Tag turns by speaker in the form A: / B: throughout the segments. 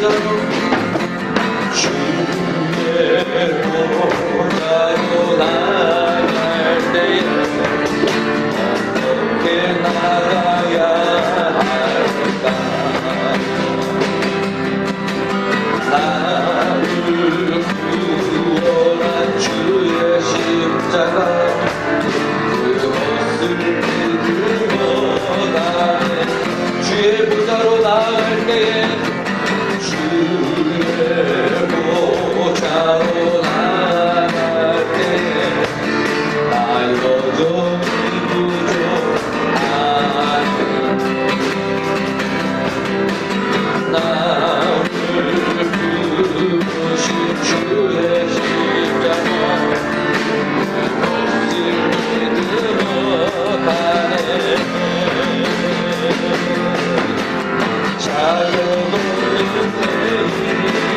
A: 보자로 주의 보자로 나갈 때에 어떻게 나가야 할까? 나를 구원한 주의 십자가 그것을 믿으며 나의 주의 보좌로 나아갈 때에 주의 보좌로 나아갈 때에 나 여전히 부족하네. 나를 부르신 주의 십자가 그것을 믿으러 가네. 자격 없는 내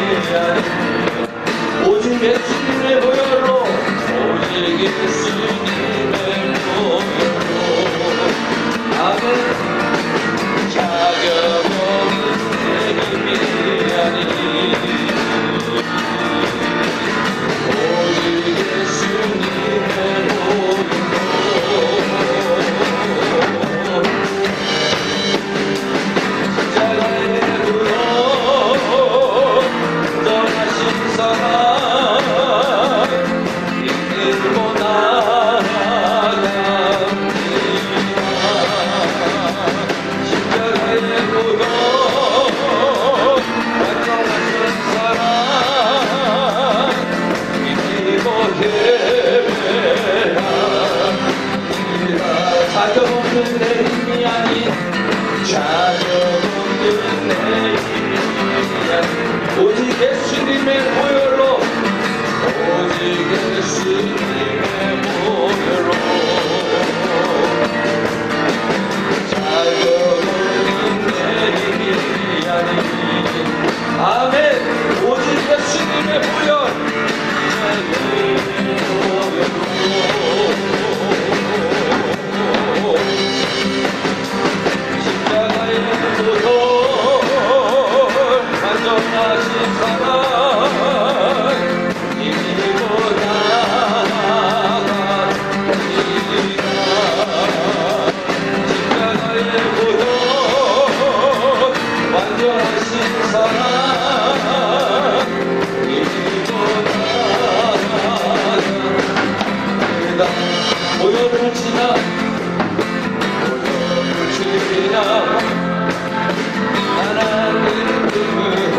A: 인연 오직 예수님의 보혈로 오직 예수님의 보혈로 아멘. 자격 없는 내 힘이 아니 오직 예수님의 보혈로 자격 없는 내 힘이 아닌 자격 없는 내 힘이 아닌 오직 예수님의 보혈로 오직 예수님의 보혈로 자격 없는 내 힘이 아닌 아멘. 오직 예수님의 보혈 십자가의 보혈 완전하신 사랑 이보다 나갑니다. 십자가의 보혈 완전하신 사랑 이보다 나갑니다. 보혈을 지나 하나님 뜻으로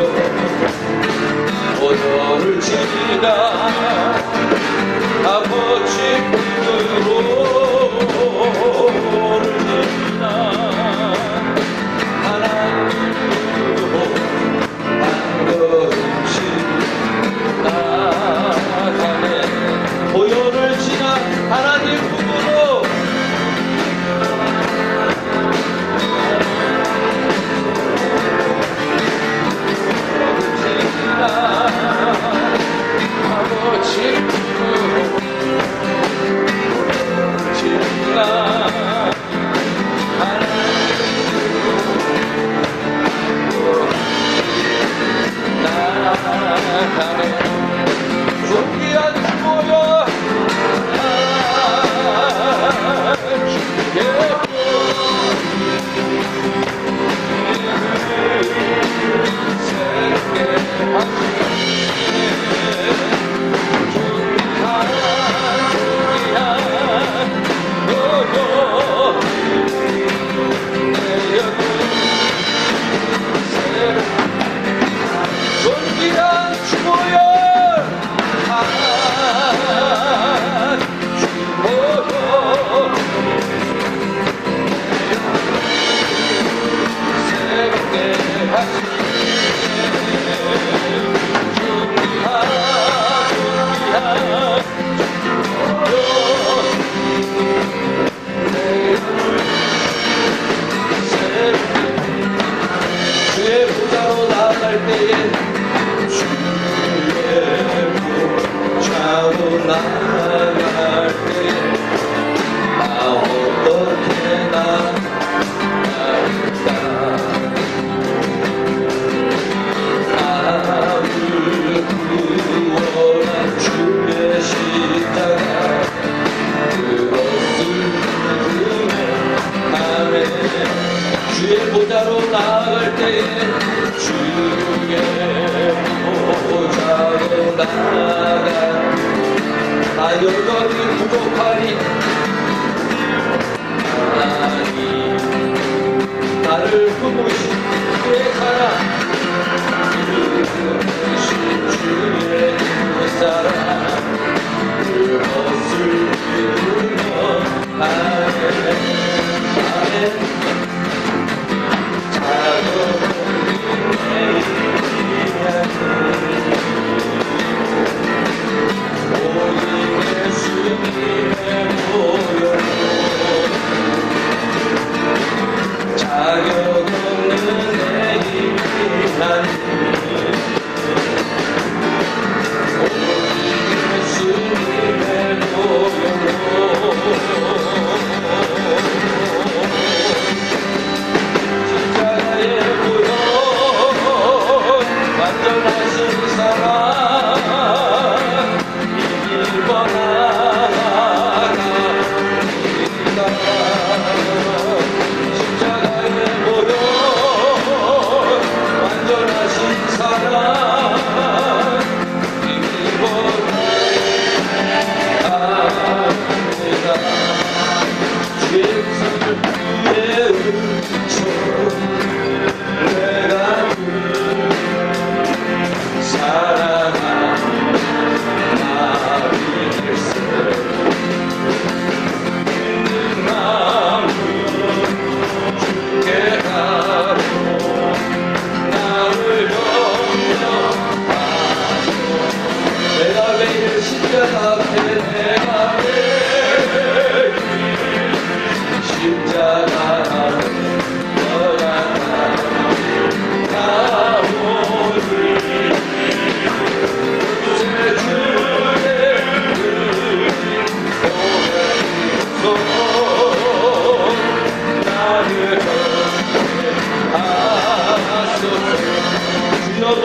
A: 보혈을 지나 아버지 뜻으로 보혈을 지나 하나님 뜻으로 한 걸음씩 나아가네. 보혈을 지나 하나님 뜻으로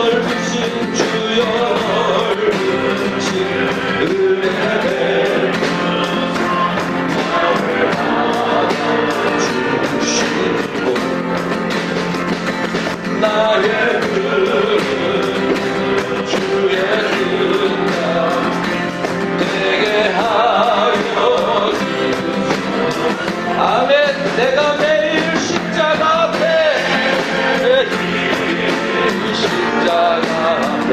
A: 넓으신 주여 넓으신 은혜를 주시고 나의 주의 뜻대로 되게 하여 주소서. 아멘. 내가 매일 십자가 앞에 십자가 앞에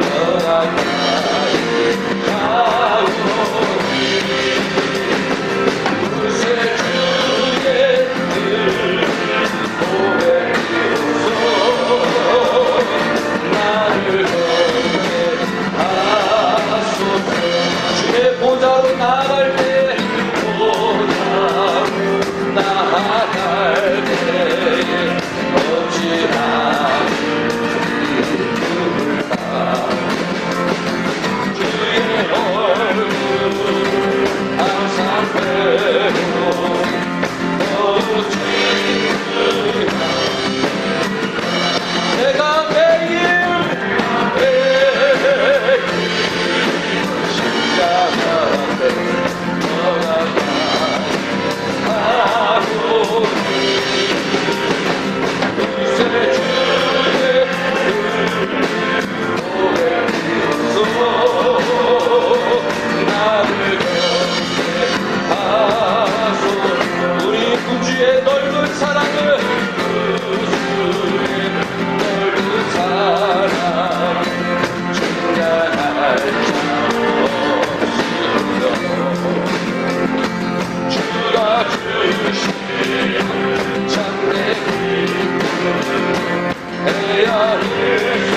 A: 떠나가리 가고 무쇠 주의 뜻 고백이소서. 나를 건네하소서. 주의 보좌로 나아갈 때 보좌로 나아갈 때에 어찌하리 주의 얼굴 항상 뵈고 너무 친구야. 내가 매일 십자가 앞에 떠나가고 이세 주의 고백이소서. 나를 건네하소서. 우리 구주의 넓은 사랑을 구주의 넓은 사랑 충분할 자 없으며 주가 주신 참된 기쁨 헤아릴 수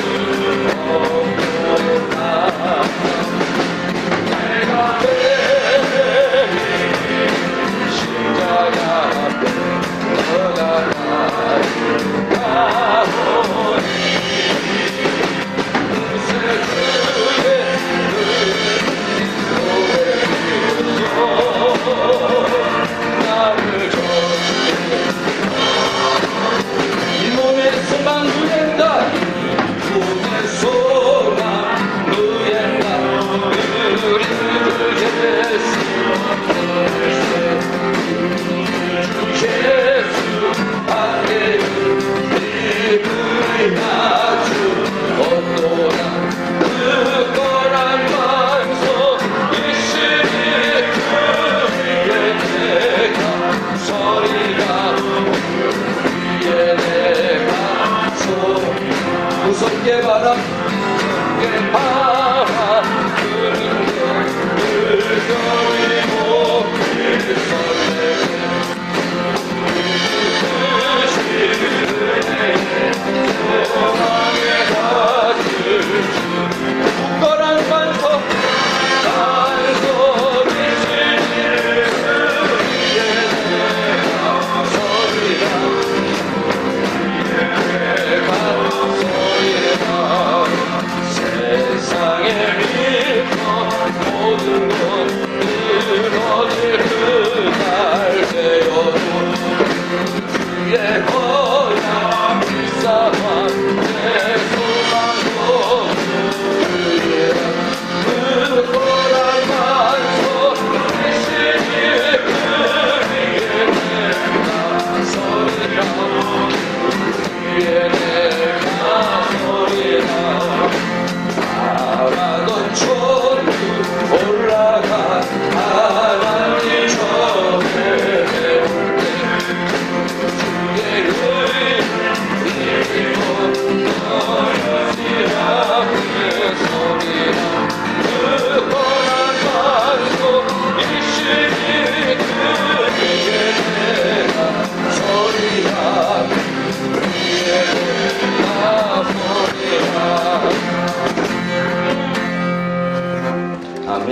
A: 없구나. 내가 매일 십자가 앞에 떠나가보니 무쇠 주의 고백이소서. 나를 이 몸의 소망 누린다. 이 몸의 소망 누린다. 우리 주 예수 주 예수 밖에 믿음이 나주 얻도다. 그거란 반석 이시니 그에 내가 서리라. 위에 내가 무섭게 바라 무섭게 바라 그는 그리고 그 설레게 소망의 가질 굳건한 반석 반석이시니 위에 내가 서리라. 세상에 믿어 모든 것들 어딜 그날 되어도 주의 거야 비싸만 내 소망도 주의 그거란 반석 이시니 그리에 내가 서리라. 위에 내가 서리라. 바라던 천국 올라가 하나님 전에 주의 의리로 너희라 그 소리라. 그거란 반석 이시니 그리에 내가 서리라. 위에 내가 서리라. 아멘.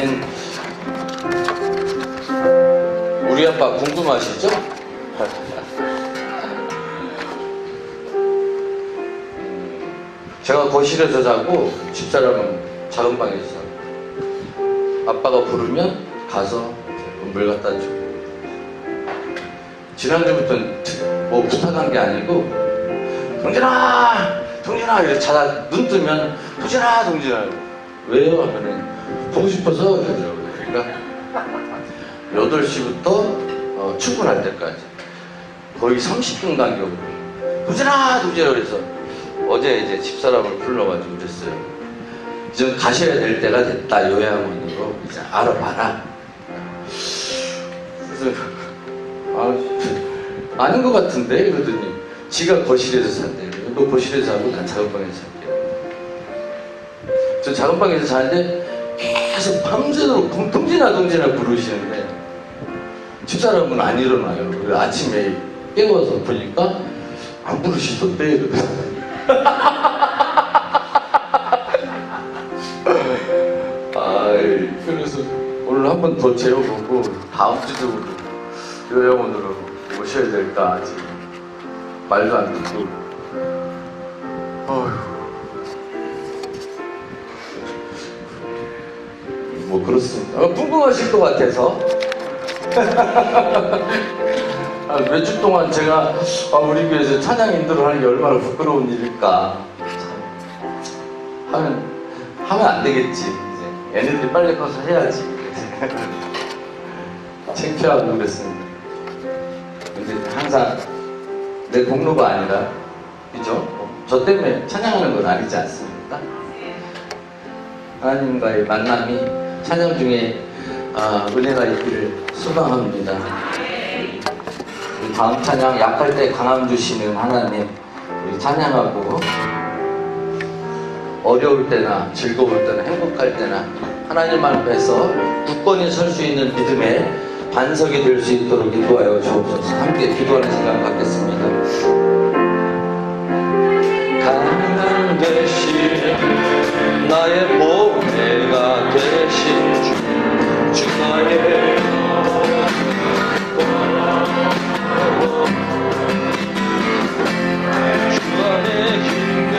A: 우리 아빠 궁금하시죠? 제가 거실에서 자고 집사람은 작은 방에서 자고 아빠가 부르면 가서 물 갖다 주고. 지난주부터는 뭐 부탁한 게 아니고 정진아 동진아 이렇게 자다 눈 뜨면 동진아 동진아 왜요? 하면은 보고 싶어서 그러더라고요. 그러니까 8시부터 출근할 때까지 거의 30분 간격으로 동진아 동진아 그래서 어제 이제 집사람을 불러가지고 그랬어요. 이제 가셔야 될 때가 됐다. 요양원으로 이제 알아봐라. 그래서 아닌 것 같은데 그러더니 지가 거실에서 산대요. 너 거실에서 하고 난 작은 방에서 살게요. 저 작은 방에서 자는데 계속 밤새도록 동진아 동진아 부르시는데 집사람은 안 일어나요. 그래서 아침에 깨워서 보니까 안 부르시던데 그래서 오늘 한 번 더 재워보고 다음 주도 요양원으로 모셔야 될까 아직 말도 안 듣고 뭐 그렇습니다. 궁금하실 것 같아서 몇 주 동안 제가 우리 교회에서 찬양 인도를 하는 게 얼마나 부끄러운 일일까. 하면 안 되겠지. 이제 얘네들이 빨리 커서 해야지. 창피하고 그랬습니다. 근데 항상 내 공로가 아니라, 그죠? 저 때문에 찬양하는 건 아니지 않습니까? 하나님과의 만남이 찬양 중에 은혜가 있기를 소망합니다. 우리 다음 찬양 약할 때 강함 주시는 하나님 우리 찬양하고 어려울 때나 즐거울 때나 행복할 때나 하나님 앞에서 굳건히 설 수 있는 믿음의 반석이 될 수 있도록 기도하여 주옵소서. 함께 기도하는 시간 갖겠습니다. 강한 되신 나의 보배가 되신 주 나의 주 안에 힘든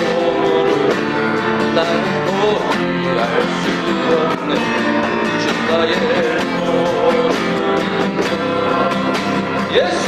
A: 몸으로 나는 포기할 수 없는 주 나의 예수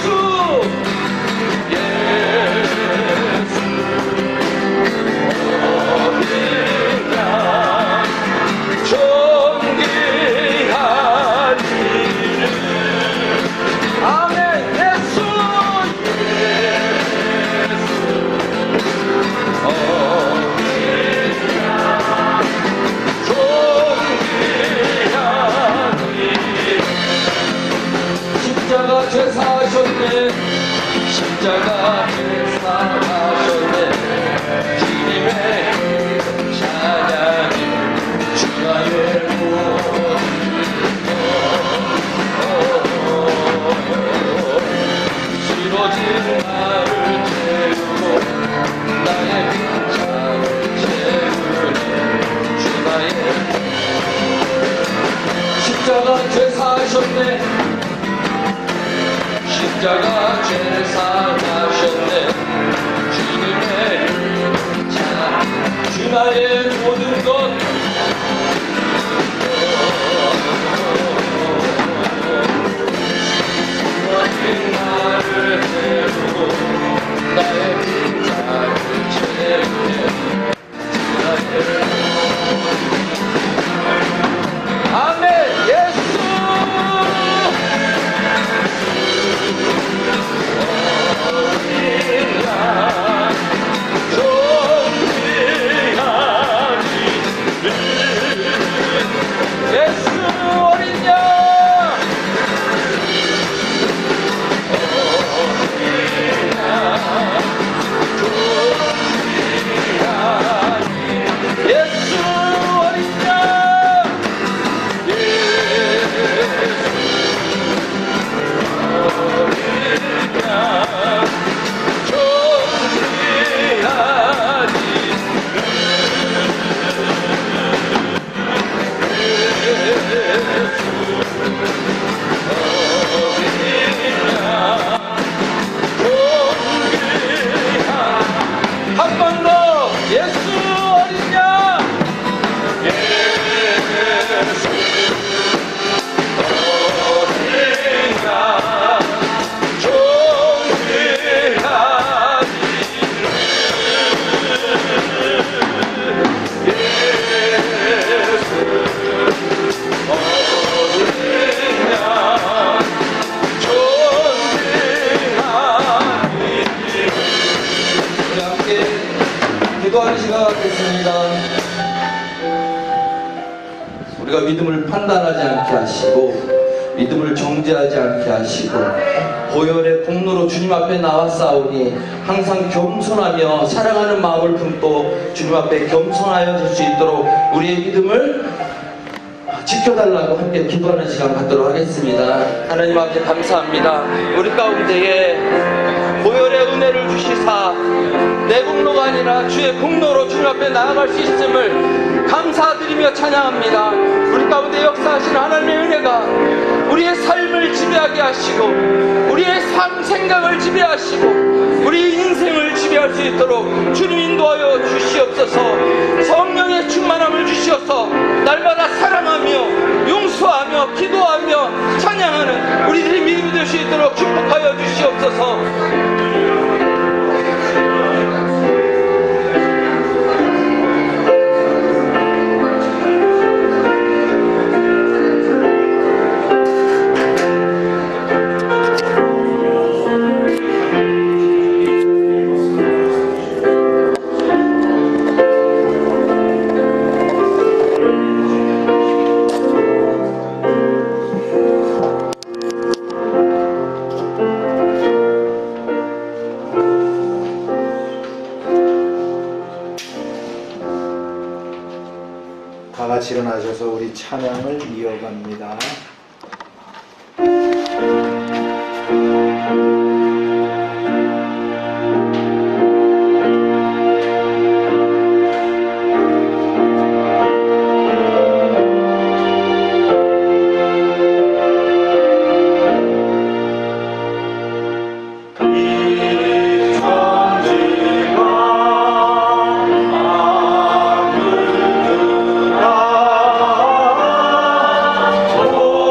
A: 십자가 제사하셨네. 주님의 찬양이 주 나의 쓰러진 나를 채우고 나의 빈잔을 채우네. 주 나의 십자가 제사하셨네. 십자가 제사하셨네. 주님의 주 나의 모든 것 쓰러진 나를 채우고 나의 빈잔을 채우네. 아멘. 예수 존귀하니 기도하는 시간 갖겠습니다. 우리가 믿음을 판단하지 않게 하시고 믿음을 정죄하지 않게 하시고 보혈의 공로로 주님 앞에 나왔사오니 항상 겸손하며 사랑하는 마음을 품고 주님 앞에 겸손하여 줄 수 있도록 우리의 믿음을 지켜달라고 함께 기도하는 시간 갖도록 하겠습니다. 하나님 앞에 감사합니다. 우리 가운데에 보혈의 은혜를 주시사 내 공로가 아니라 주의 공로로 주님 앞에 나아갈 수 있음을 감사드리며 찬양합니다. 우리 가운데 역사하시는 하나님의 은혜가 우리의 삶을 지배하게 하시고 우리의 삶 생각을 지배하시고 우리 인생을 지배할 수 있도록 주님 인도하여 주시옵소서. 성령의 충만함을 주시어서 날마다 사랑하며 용서하며 기도하며 찬양하는 우리들이 믿음이 될 수 있도록 축복하여 주시옵소서.
B: 다 같이 일어나셔서 우리 찬양을 이어갑니다.
C: Oh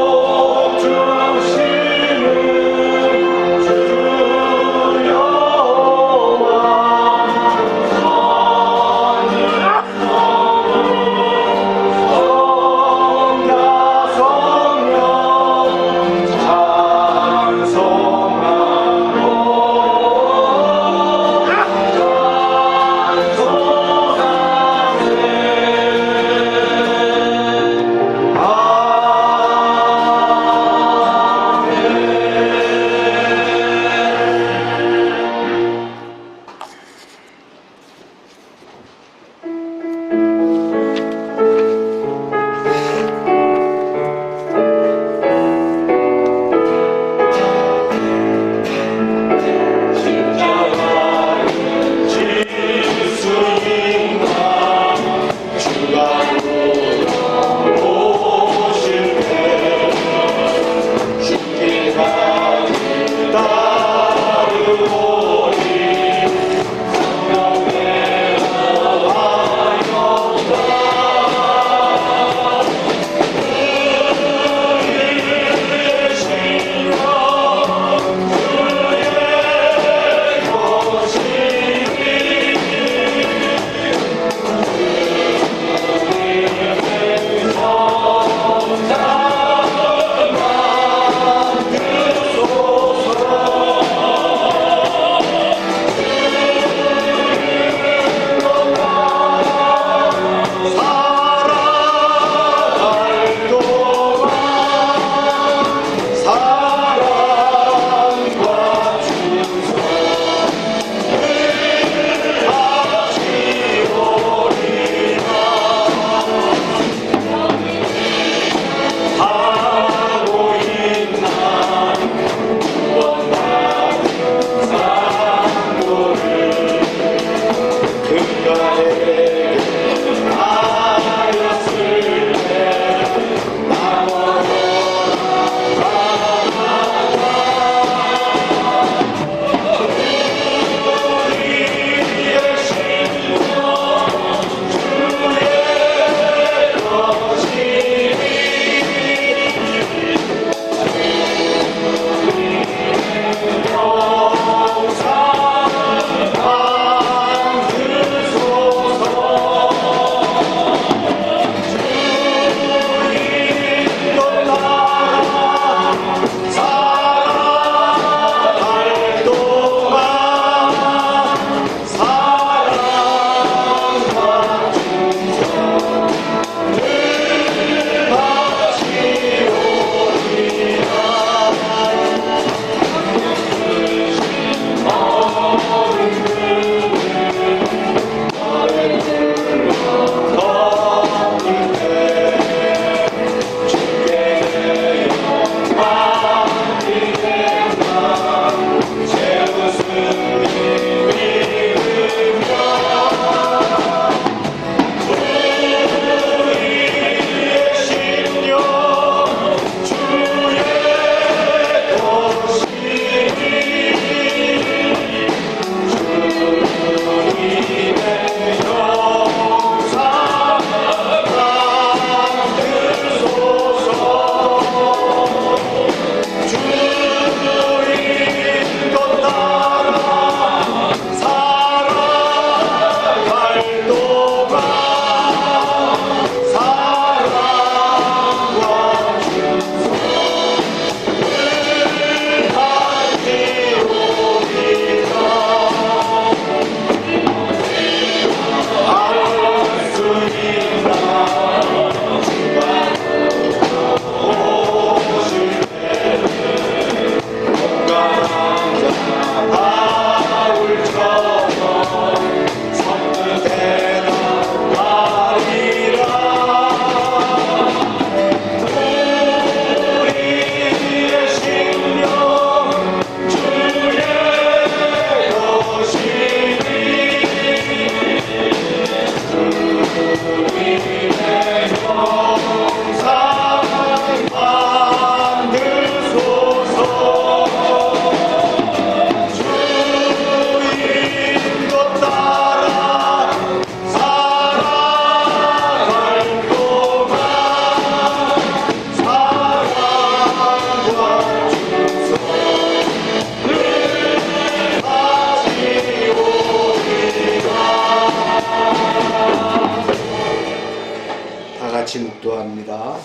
B: 같이 묵도합니다.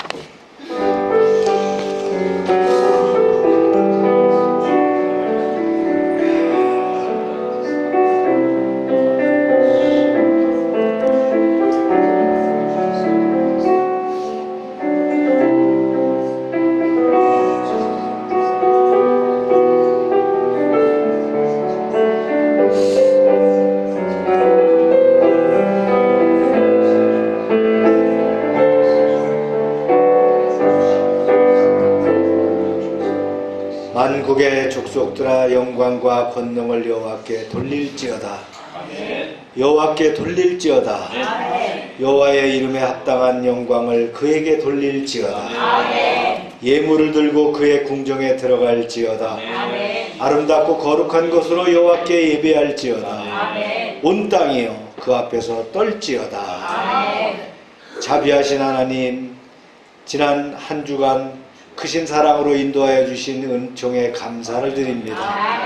B: 만국의 족속들아 영광과 권능을 여호와께 돌릴지어다. 여호와께 돌릴지어다. 여호와의 이름에 합당한 영광을 그에게 돌릴지어다. 예물을 들고 그의 궁정에 들어갈지어다. 아름답고 거룩한 것으로 여호와께 예배할지어다. 온 땅이여 그 앞에서 떨지어다. 자비하신 하나님, 지난 한 주간 크신 사랑으로 인도하여 주신 은총에 감사를 드립니다.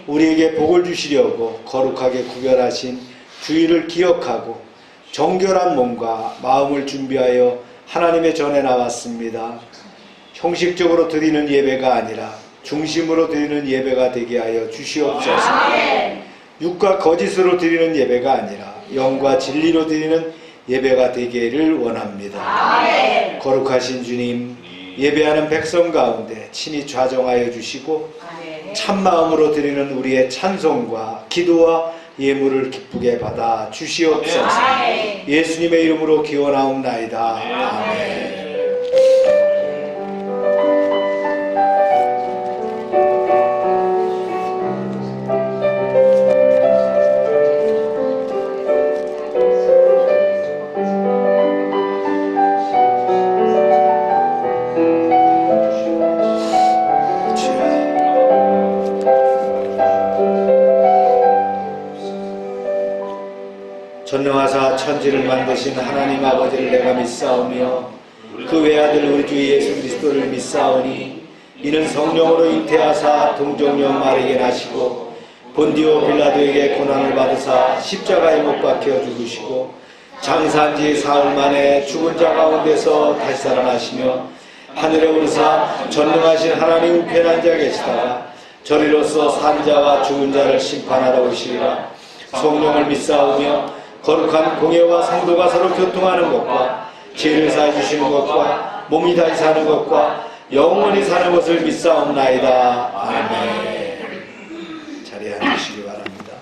B: 우리에게 복을 주시려고 거룩하게 구별하신 주일을 기억하고 정결한 몸과 마음을 준비하여 하나님의 전에 나왔습니다. 형식적으로 드리는 예배가 아니라 중심으로 드리는 예배가 되게 하여 주시옵소서. 육과 거짓으로 드리는 예배가 아니라 영과 진리로 드리는 예배가 되기를 원합니다. 거룩하신 주님, 예배하는 백성 가운데 친히 좌정하여 주시고 참마음으로 드리는 우리의 찬송과 기도와 예물을 기쁘게 받아 주시옵소서. 예수님의 이름으로 기원하옵나이다. 아멘. 전능하사 천지를 만드신 하나님 아버지를 내가 믿사오며 그 외아들 우리 주 예수 그리스도를 믿사오니 이는 성령으로 잉태하사 동정녀 마리아에게 나시고 본디오 빌라도에게 고난을 받으사 십자가에 못 박혀 죽으시고 장사한 지 사흘 만에 죽은 자 가운데서 다시 살아나시며 하늘에 오르사 전능하신 하나님 우편에 앉아 계시다가 저리로서 산 자와 죽은 자를 심판하러 오시리라. 성령을 믿사오며 거룩한 공예와 성도가 서로 교통하는 것과 죄를 사해 주시는 것과 몸이 다시 사는 것과 영원히 사는 것을 믿사옵나이다. 아멘. 자리에 앉으시기 바랍니다.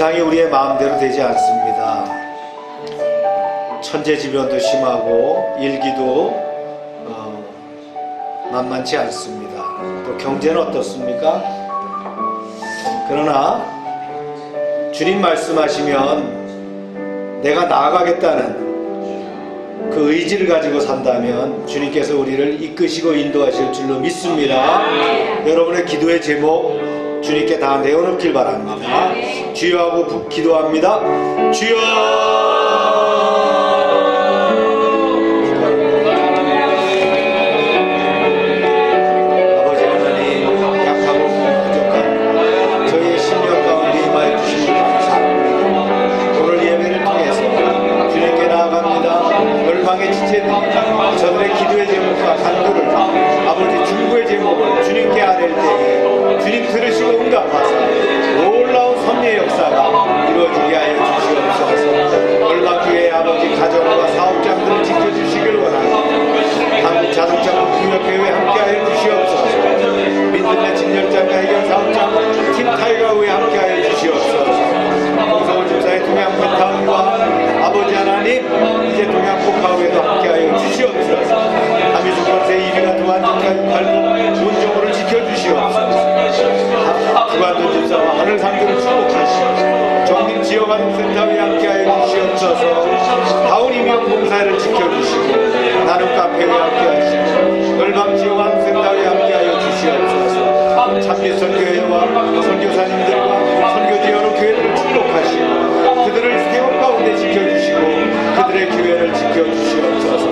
B: 세상이 우리의 마음대로 되지 않습니다. 천재지변도 심하고 일기도 만만치 않습니다. 또 경제는 어떻습니까? 그러나 주님 말씀하시면 내가 나아가겠다는 그 의지를 가지고 산다면 주님께서 우리를 이끄시고 인도하실 줄로 믿습니다. 여러분의 기도의 제목 주님께 다 내어놓길 바랍니다. 주여 하고 기도합니다. 주여! 저들의 기도의 제목과 간구를 아버지 중보의 제목을 주님께 아뢰을 때에 주님 들으시고 응답하사 놀라운 섭리의 역사가 이루어지게 하여 주시옵소서. 얼마교회 아버지 가정과 사업장들을 지켜주시길 원합니다. 한국 자동차 부품협회에 함께하여 주시옵소서. 민들레 진열장과 해결사업장 팀 타이거에 함께하여 주시옵소서. 홍성훈 집사의 동양 펜타운과 아버지 하나님 이제 동양 포카우에도 함께하여 주시옵소서. 한미숙 권세 1위가 도안전까지 팔고 온정으로 지켜주시옵소서. 주관돈 집사와 하늘 상주를 축복하시옵소서. 정림 지역안센터에 함께하여 주시옵소서. 다운 임용 봉사를 지켜주시고 나눔 카페에 함께하시고 열방 지역안센터에 함께하여 주시옵소서. 참미선교회와 선교사님들과 선교지 여러 교회를 축복하시고 그들을 생업 가운데 지켜주시고 그들의 교회를 지켜주시옵소서.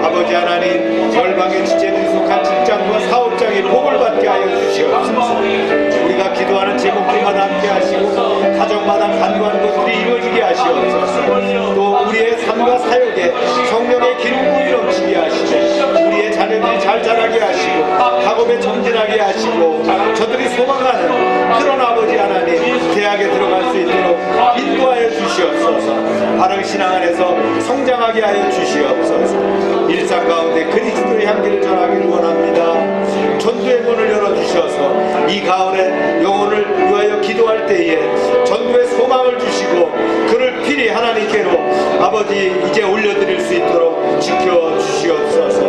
B: 아버지 하나님 열방의 지체들이 속한 직장과 사업장이 복을 받게 하여 주시옵소서. 우리가 기도하는 제목들마다 함께 하시고 가정마다 간구하는 것들이 이루어지게 하시옵소서. 또 우리의 삶과 사역에 성령의 기름부이 넘치게 하시고 우리의 자녀들이 잘 자라게 하시고 학업에 정진하게 하시고 저들이 소망하는 그런 아버지 하나님 대학에 들어갈 수 있도록 인도하여 주시옵소서. 바른 신앙 안에서 성장하게 하여 주시옵소서. 일상 가운데 그리스도의 향기를 전하기를 원합니다. 전도의 문을 열어주셔서 이 가을에 영혼을 위하여 기도할 때에 전도의 소망을 주시고 그를 필히 하나님께로 아버지 이제 올려드릴 수 있도록 지켜주시옵소서.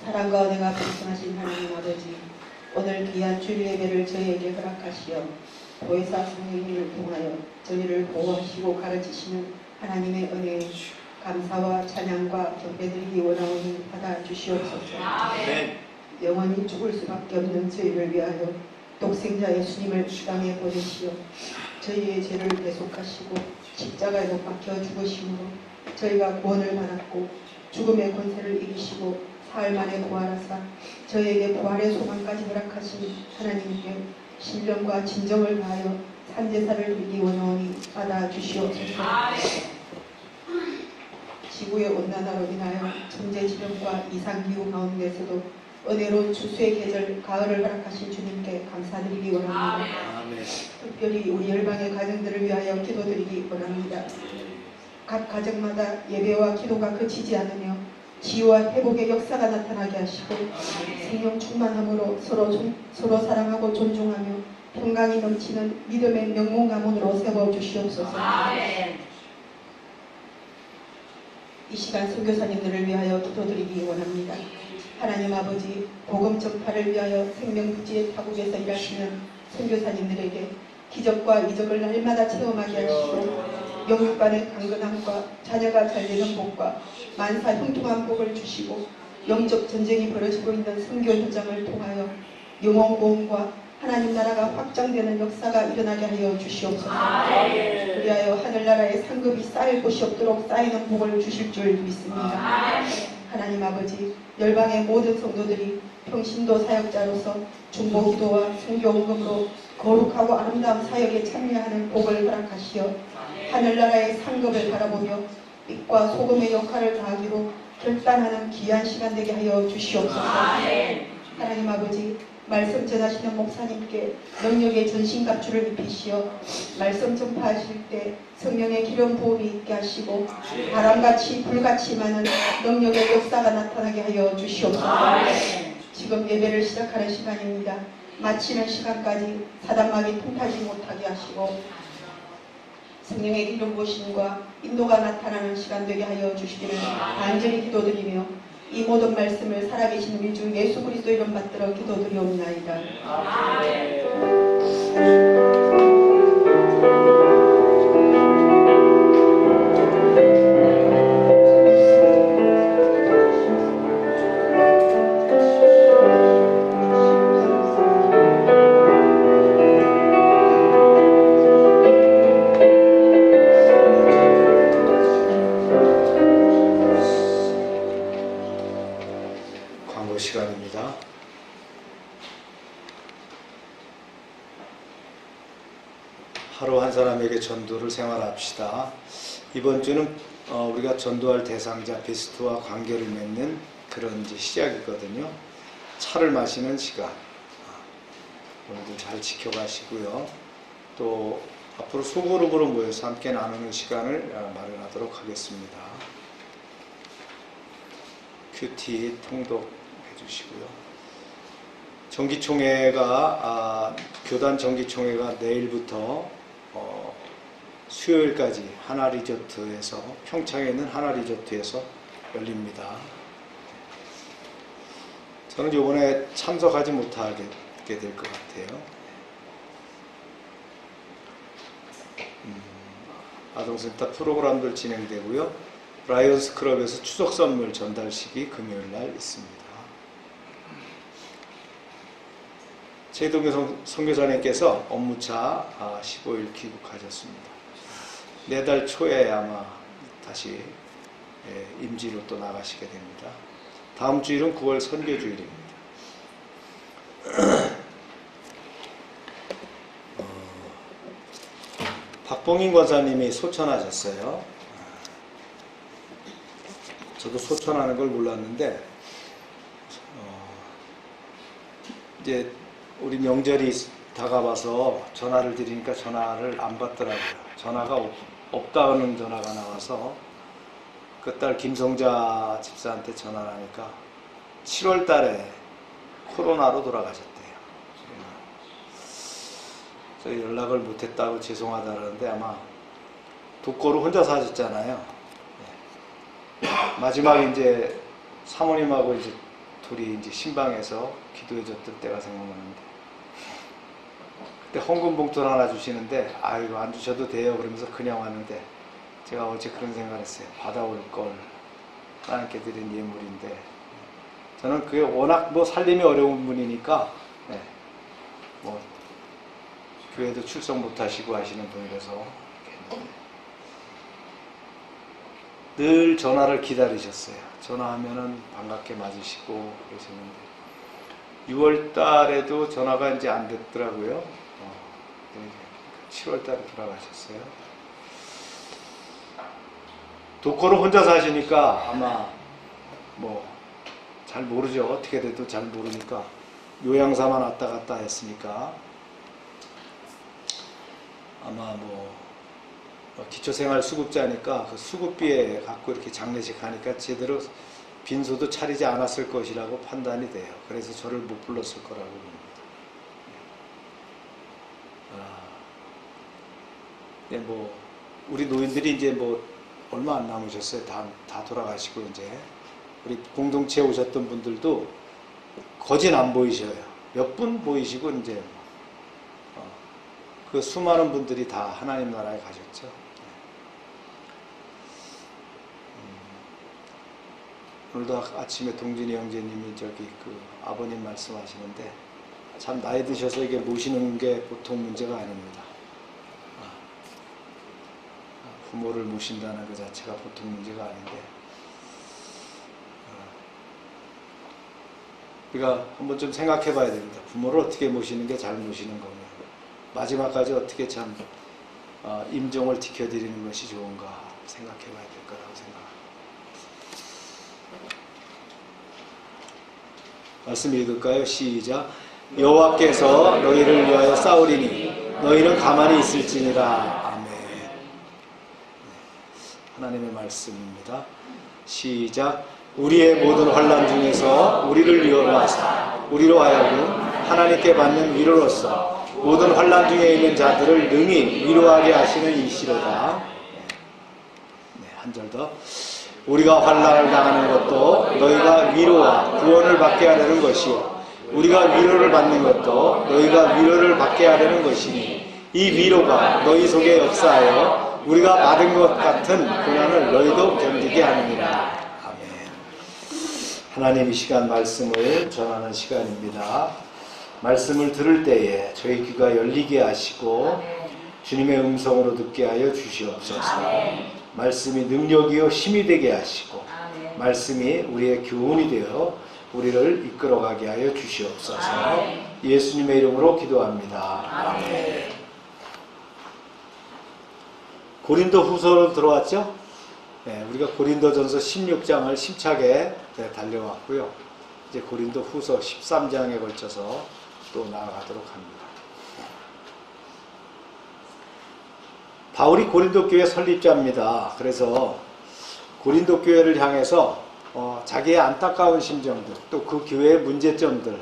C: 사랑과 은혜가 풍성하신 하나님 아버지, 오늘 귀한 주일 예배를 저희에게 허락하시어 보혜사 성령님을 통하여 저희를 보호하시고 가르치시는 하나님의 은혜에 감사와 찬양과 경배드리기 원하오니 받아주시옵소서. 영원히 죽을 수밖에 없는 저희를 위하여 독생자 예수님을 이 땅에 보내시어 저희의 죄를 대속하시고 십자가에 못 박혀 죽으심으로 저희가 구원을 받았고 죽음의 권세를 이기시고 사흘 만에 부활하사 저희에게 부활의 소망까지 허락하신 하나님께 신령과 진정을 다하여 산제사를 드리기 원하오니 받아주시옵소서. 지구의 온난화로 인하여 천재지변과 이상기후 가운데서도 은혜로운 추수의 계절 가을을 허락하신 주님께 감사드리기 원합니다. 특별히 우리 열방의 가정들을 위하여 기도드리기 원합니다. 각 가정마다 예배와 기도가 그치지 않으며 치유와 회복의 역사가 나타나게 하시고 생명 충만함으로 서로 사랑하고 존중하며 평강이 넘치는 믿음의 명문 가문으로 세워주시옵소서. 이 시간 선교사님들을 위하여 기도드리기 원합니다. 하나님 아버지, 복음 전파를 위하여 생명부지의 타국에서 일하시는 선교사님들에게 기적과 이적을 날마다 체험하게 하시고 영육간의 강건함과 자녀가 잘되는 복과 만사 형통한 복을 주시고 영적 전쟁이 벌어지고 있는 선교 현장을 통하여 영혼 보험과 하나님 나라가 확장되는 역사가 일어나게 하여 주시옵소서. 그리하여 하늘나라의 상급이 쌓일 곳이 없도록 쌓이는 복을 주실 줄 믿습니다. 하나님 아버지, 열방의 모든 성도들이 평신도 사역자로서 중보기도와 선교헌금으로 거룩하고 아름다운 사역에 참여하는 복을 허락하시어 하늘나라의 상급을 바라보며 빛과 소금의 역할을 다하기로 결단하는 귀한 시간 되게 하여 주시옵소서. 하나님 아버지, 말씀 전하시는 목사님께 능력의 전신갑주를 입히시어 말씀 전파하실 때 성령의 기름 부음이 있게 하시고 바람같이 불같이 많은 능력의 역사가 나타나게 하여 주시옵소서. 지금 예배를 시작하는 시간입니다. 마치는 시간까지 사단막이 통하지 못하게 하시고 성령의 기름 부으심과 인도가 나타나는 시간 되게 하여 주시기를 간절히 기도드리며 이 모든 말씀을 살아계신 우리 주 예수 그리스도 이름 받들어 기도드리옵나이다.
B: 광고 시간입니다. 하루 한 사람에게 전도를 생활합시다. 이번 주는 우리가 전도할 대상자 베스트와 관계를 맺는 그런 이제 시작이거든요. 차를 마시는 시간 오늘도 잘 지켜가시고요. 또 앞으로 소그룹으로 모여서 함께 나누는 시간을 마련하도록 하겠습니다. 큐티 통독 해주시고요. 정기총회가 교단 정기총회가 내일부터 수요일까지 하나리조트에서 평창에 있는 하나리조트에서 열립니다. 저는 이번에 참석하지 못하게 될 것 같아요. 아동센터 프로그램들 진행되고요. 라이언스 클럽에서 추석 선물 전달식이 금요일 날 있습니다. 최동규 선교사님께서 업무차 15일 귀국하셨습니다. 내달 초에 아마 다시 임지로 또 나가시게 됩니다. 다음 주일은 9월 선교주일입니다. 박봉인 권사님이 소천하셨어요. 저도 소천하는 걸 몰랐는데 이제 우리 명절이 다가와서 전화를 드리니까 전화를 안 받더라고요. 전화가 없다는 전화가 나와서 그 딸 김성자 집사한테 전화를 하니까 7월 달에 코로나로 돌아가셨대요. 그래서 연락을 못했다고 죄송하다는데 아마 독거로 혼자 사셨잖아요. 마지막 이제 사모님하고 이제 둘이 이제 신방에서 기도해줬던 때가 생각나는데 그때 헌금 봉투를 하나 주시는데 아이고 안 주셔도 돼요 그러면서 그냥 왔는데 제가 어제 그런 생각을 했어요. 받아올 걸 하나님께 드린 예물인데 저는 그게 워낙 뭐 살림이 어려운 분이니까 뭐 교회도 출석 못 하시고 하시는 분이라서 늘 전화를 기다리셨어요. 전화하면은 반갑게 맞으시고 그러셨는데 6월 달에도 전화가 이제 안 됐더라고요. 7월 달에 돌아가셨어요. 독거로 혼자 사시니까 아마 뭐 잘 모르죠. 어떻게 돼도 잘 모르니까 요양사만 왔다 갔다 했으니까 아마 뭐 기초생활 수급자니까 그 수급비에 갖고 이렇게 장례식 하니까 제대로 빈소도 차리지 않았을 것이라고 판단이 돼요. 그래서 저를 못 불렀을 거라고 봅니다. 뭐 우리 노인들이 이제 뭐 얼마 안 남으셨어요. 다 돌아가시고 이제 우리 공동체에 오셨던 분들도 거진 안 보이셔요. 몇 분 보이시고 이제 그 수많은 분들이 다 하나님 나라에 가셨죠. 오늘도 아침에 동진이 형제님이 저기 그 아버님 말씀하시는데 참 나이 드셔서 이게 모시는 게 보통 문제가 아닙니다. 부모를 모신다는 것 자체가 보통 문제가 아닌데 우리가 한번 좀 생각해 봐야 됩니다. 부모를 어떻게 모시는 게 잘 모시는 거며 마지막까지 어떻게 참 임종을 지켜드리는 것이 좋은가 생각해 봐야 될 거라고 생각합니다. 말씀 읽을까요? 시작. 여호와께서 너희를 위하여 싸우리니 너희는 가만히 있을지니라. 아멘. 하나님의 말씀입니다. 시작. 우리의 모든 환난 중에서 우리를 위로하사 우리로 하여금 하나님께 받는 위로로서 모든 환난 중에 있는 자들을 능히 위로하게 하시는 이시로다. 한 절 더. 우리가 환난을 당하는 것도 너희가 위로와 구원을 받게 하려는 것이요 우리가 위로를 받는 것도 너희가 위로를 받게 하려는 것이니 이 위로가 너희 속에 역사하여 우리가 받은 것 같은 고난을 너희도 견디게 하느니라. 아멘. 하나님, 이 시간 말씀을 전하는 시간입니다. 말씀을 들을 때에 저희 귀가 열리게 하시고 주님의 음성으로 듣게 하여 주시옵소서. 말씀이 능력이요 힘이 되게 하시고 말씀이 우리의 교훈이 되어 우리를 이끌어가게 하여 주시옵소서. 예수님의 이름으로 기도합니다. 아멘. 고린도 후서로 들어왔죠? 네, 우리가 고린도전서 16장을 힘차게 달려왔고요. 이제 고린도 후서 13장에 걸쳐서 또 나아가도록 합니다. 바울이 고린도 교회 설립자입니다. 그래서 고린도 교회를 향해서 자기의 안타까운 심정들, 또 그 교회의 문제점들,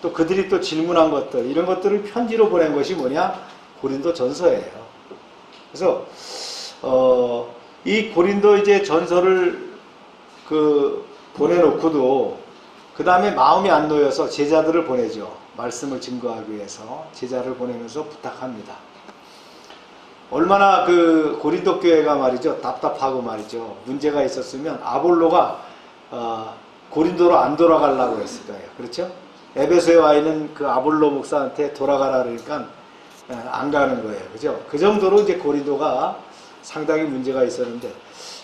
B: 또 그들이 또 질문한 것들, 이런 것들을 편지로 보낸 것이 뭐냐? 고린도 전서예요. 그래서 이 고린도 이제 전서를 보내놓고도 그 다음에 마음이 안 놓여서 제자들을 보내죠. 말씀을 증거하기 위해서 제자를 보내면서 부탁합니다. 얼마나 그 고린도 교회가 말이죠, 답답하고 말이죠, 문제가 있었으면 아볼로가 고린도로 안 돌아가려고 했을 거예요. 그렇죠? 에베소에 와 있는 그 아볼로 목사한테 돌아가라 그러니까 안 가는 거예요. 그죠? 그 정도로 이제 고린도가 상당히 문제가 있었는데,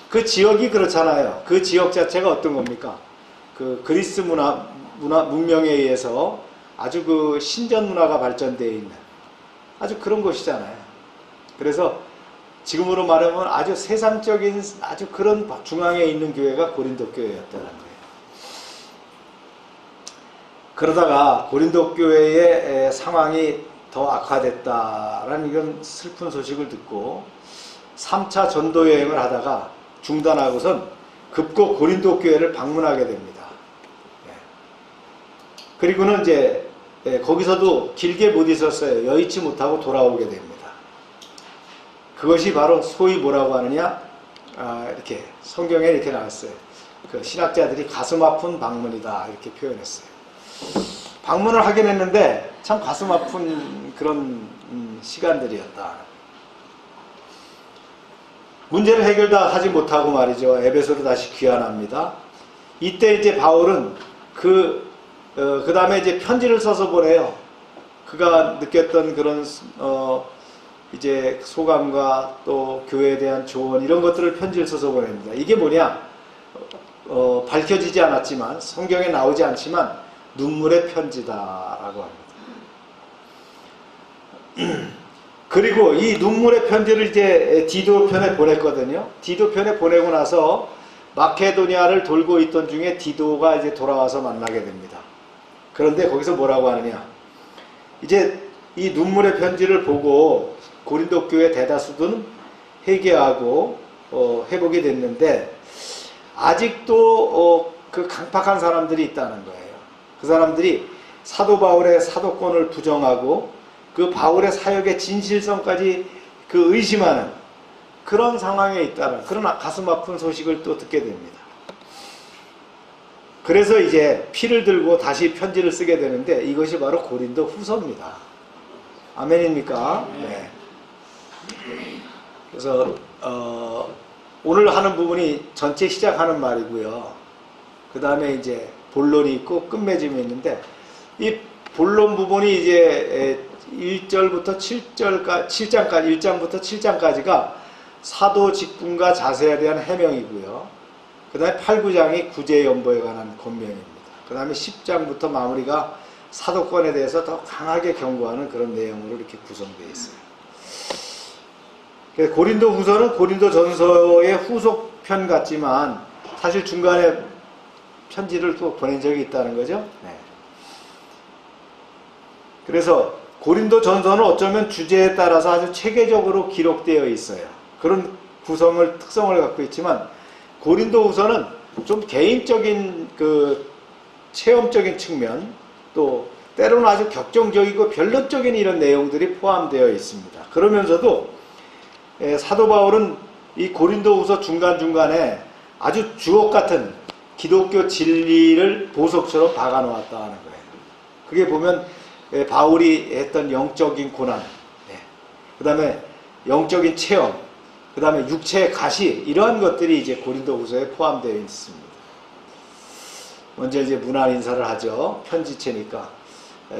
B: 그 지역이 그렇잖아요. 그 지역 자체가 어떤 겁니까? 그 그리스 문명에 의해서 아주 그 신전 문화가 발전되어 있는 아주 그런 곳이잖아요. 그래서 지금으로 말하면 아주 세상적인 아주 그런 중앙에 있는 교회가 고린도 교회였다는 거예요. 그러다가 고린도 교회의 상황이 더 악화됐다라는 이런 슬픈 소식을 듣고 3차 전도 여행을 하다가 중단하고선 급고 고린도 교회를 방문하게 됩니다. 그리고는 이제 거기서도 길게 못 있었어요. 여의치 못하고 돌아오게 됩니다. 그것이 바로 소위 뭐라고 하느냐, 이렇게 성경에 이렇게 나왔어요. 그 신학자들이 가슴 아픈 방문이다 이렇게 표현했어요. 방문을 하긴 했는데 참 가슴 아픈 그런 시간들이었다. 문제를 해결 다 하지 못하고 말이죠, 에베소로 다시 귀환합니다. 이때 이제 바울은 그 다음에 이제 편지를 써서 보내요. 그가 느꼈던 그런 이제 소감과 또 교회에 대한 조언, 이런 것들을 편지를 써서 보냅니다. 이게 뭐냐? 밝혀지지 않았지만, 성경에 나오지 않지만 눈물의 편지다라고 합니다. 그리고 이 눈물의 편지를 이제 디도편에 보냈거든요. 디도편에 보내고 나서 마케도니아를 돌고 있던 중에 디도가 이제 돌아와서 만나게 됩니다. 그런데 거기서 뭐라고 하느냐? 이제 이 눈물의 편지를 보고 고린도 교회 대다수는 회개하고 회복이 됐는데, 아직도 그 강팍한 사람들이 있다는 거예요. 그 사람들이 사도 바울의 사도권을 부정하고 그 바울의 사역의 진실성까지 그 의심하는 그런 상황에 있다는 그런 가슴 아픈 소식을 또 듣게 됩니다. 그래서 이제 피를 들고 다시 편지를 쓰게 되는데, 이것이 바로 고린도 후서입니다. 아멘입니까? 네. 그래서 오늘 하는 부분이 전체 시작하는 말이고요. 그 다음에 이제 본론이 있고 끝맺음이 있는데, 이 본론 부분이 이제 1절부터 7장까지, 1장부터 7장까지가 사도 직분과 자세에 대한 해명이고요. 그 다음에 8, 9장이 구제연보에 관한 권면입니다. 그 다음에 10장부터 마무리가 사도권에 대해서 더 강하게 경고하는 그런 내용으로 이렇게 구성되어 있어요. 고린도 후서는 고린도 전서의 후속편 같지만 사실 중간에 편지를 또 보낸 적이 있다는 거죠. 네. 그래서 고린도 전서는 어쩌면 주제에 따라서 아주 체계적으로 기록되어 있어요. 그런 특성을 갖고 있지만 고린도 후서는 좀 개인적인 그 체험적인 측면, 또 때로는 아주 격정적이고 변론적인 이런 내용들이 포함되어 있습니다. 그러면서도 사도 바울은 이 고린도 후서 중간중간에 아주 주옥 같은 기독교 진리를 보석처럼 박아 놓았다 하는 거예요. 그게 보면 바울이 했던 영적인 고난, 그 다음에 영적인 체험, 그 다음에 육체의 가시, 이러한 것들이 이제 고린도 후서에 포함되어 있습니다. 먼저 이제 문안 인사를 하죠. 편지체니까.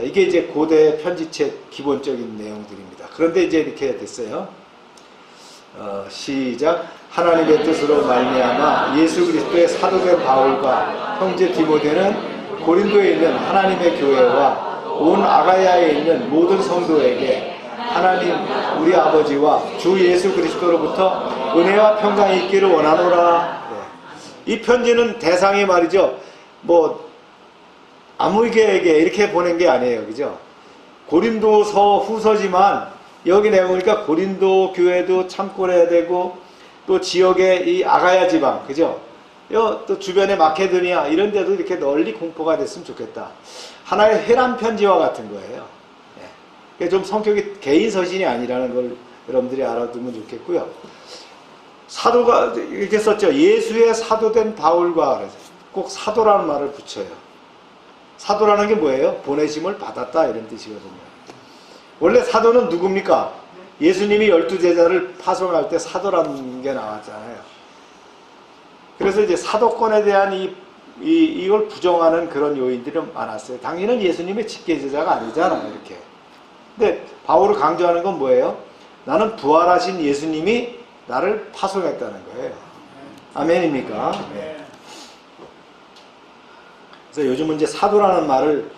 B: 이게 이제 고대 편지체 기본적인 내용들입니다. 그런데 이제 이렇게 됐어요. 시작. 하나님의 뜻으로 말미암아 예수 그리스도의 사도된 바울과 형제 디모데는 고린도에 있는 하나님의 교회와 온 아가야에 있는 모든 성도에게 하나님 우리 아버지와 주 예수 그리스도로부터 은혜와 평강이 있기를 원하노라. 이 편지는 대상이 말이죠. 뭐 아무에게 이렇게 보낸 게 아니에요. 그죠? 고린도서 후서지만 여기 내용이니까 고린도 교회도 참고해야 되고, 또 지역의 이 아가야 지방, 그죠? 또 주변의 마케도니아 이런 데도 이렇게 널리 공포가 됐으면 좋겠다. 하나의 회람 편지와 같은 거예요. 예. 좀 성격이 개인 서신이 아니라는 걸 여러분들이 알아두면 좋겠고요. 사도가 이렇게 썼죠. 예수의 사도된 바울과, 꼭 사도라는 말을 붙여요. 사도라는 게 뭐예요? 보내심을 받았다 이런 뜻이거든요. 원래 사도는 누굽니까? 예수님이 12제자를 파송할 때 사도라는 게 나왔잖아요. 그래서 이제 사도권에 대한 이걸 부정하는 그런 요인들이 많았어요. 당신은 예수님의 직계제자가 아니잖아요, 이렇게. 근데 바울을 강조하는 건 뭐예요? 나는 부활하신 예수님이 나를 파송했다는 거예요. 아멘입니까? 네. 그래서 요즘은 이제 사도라는 말을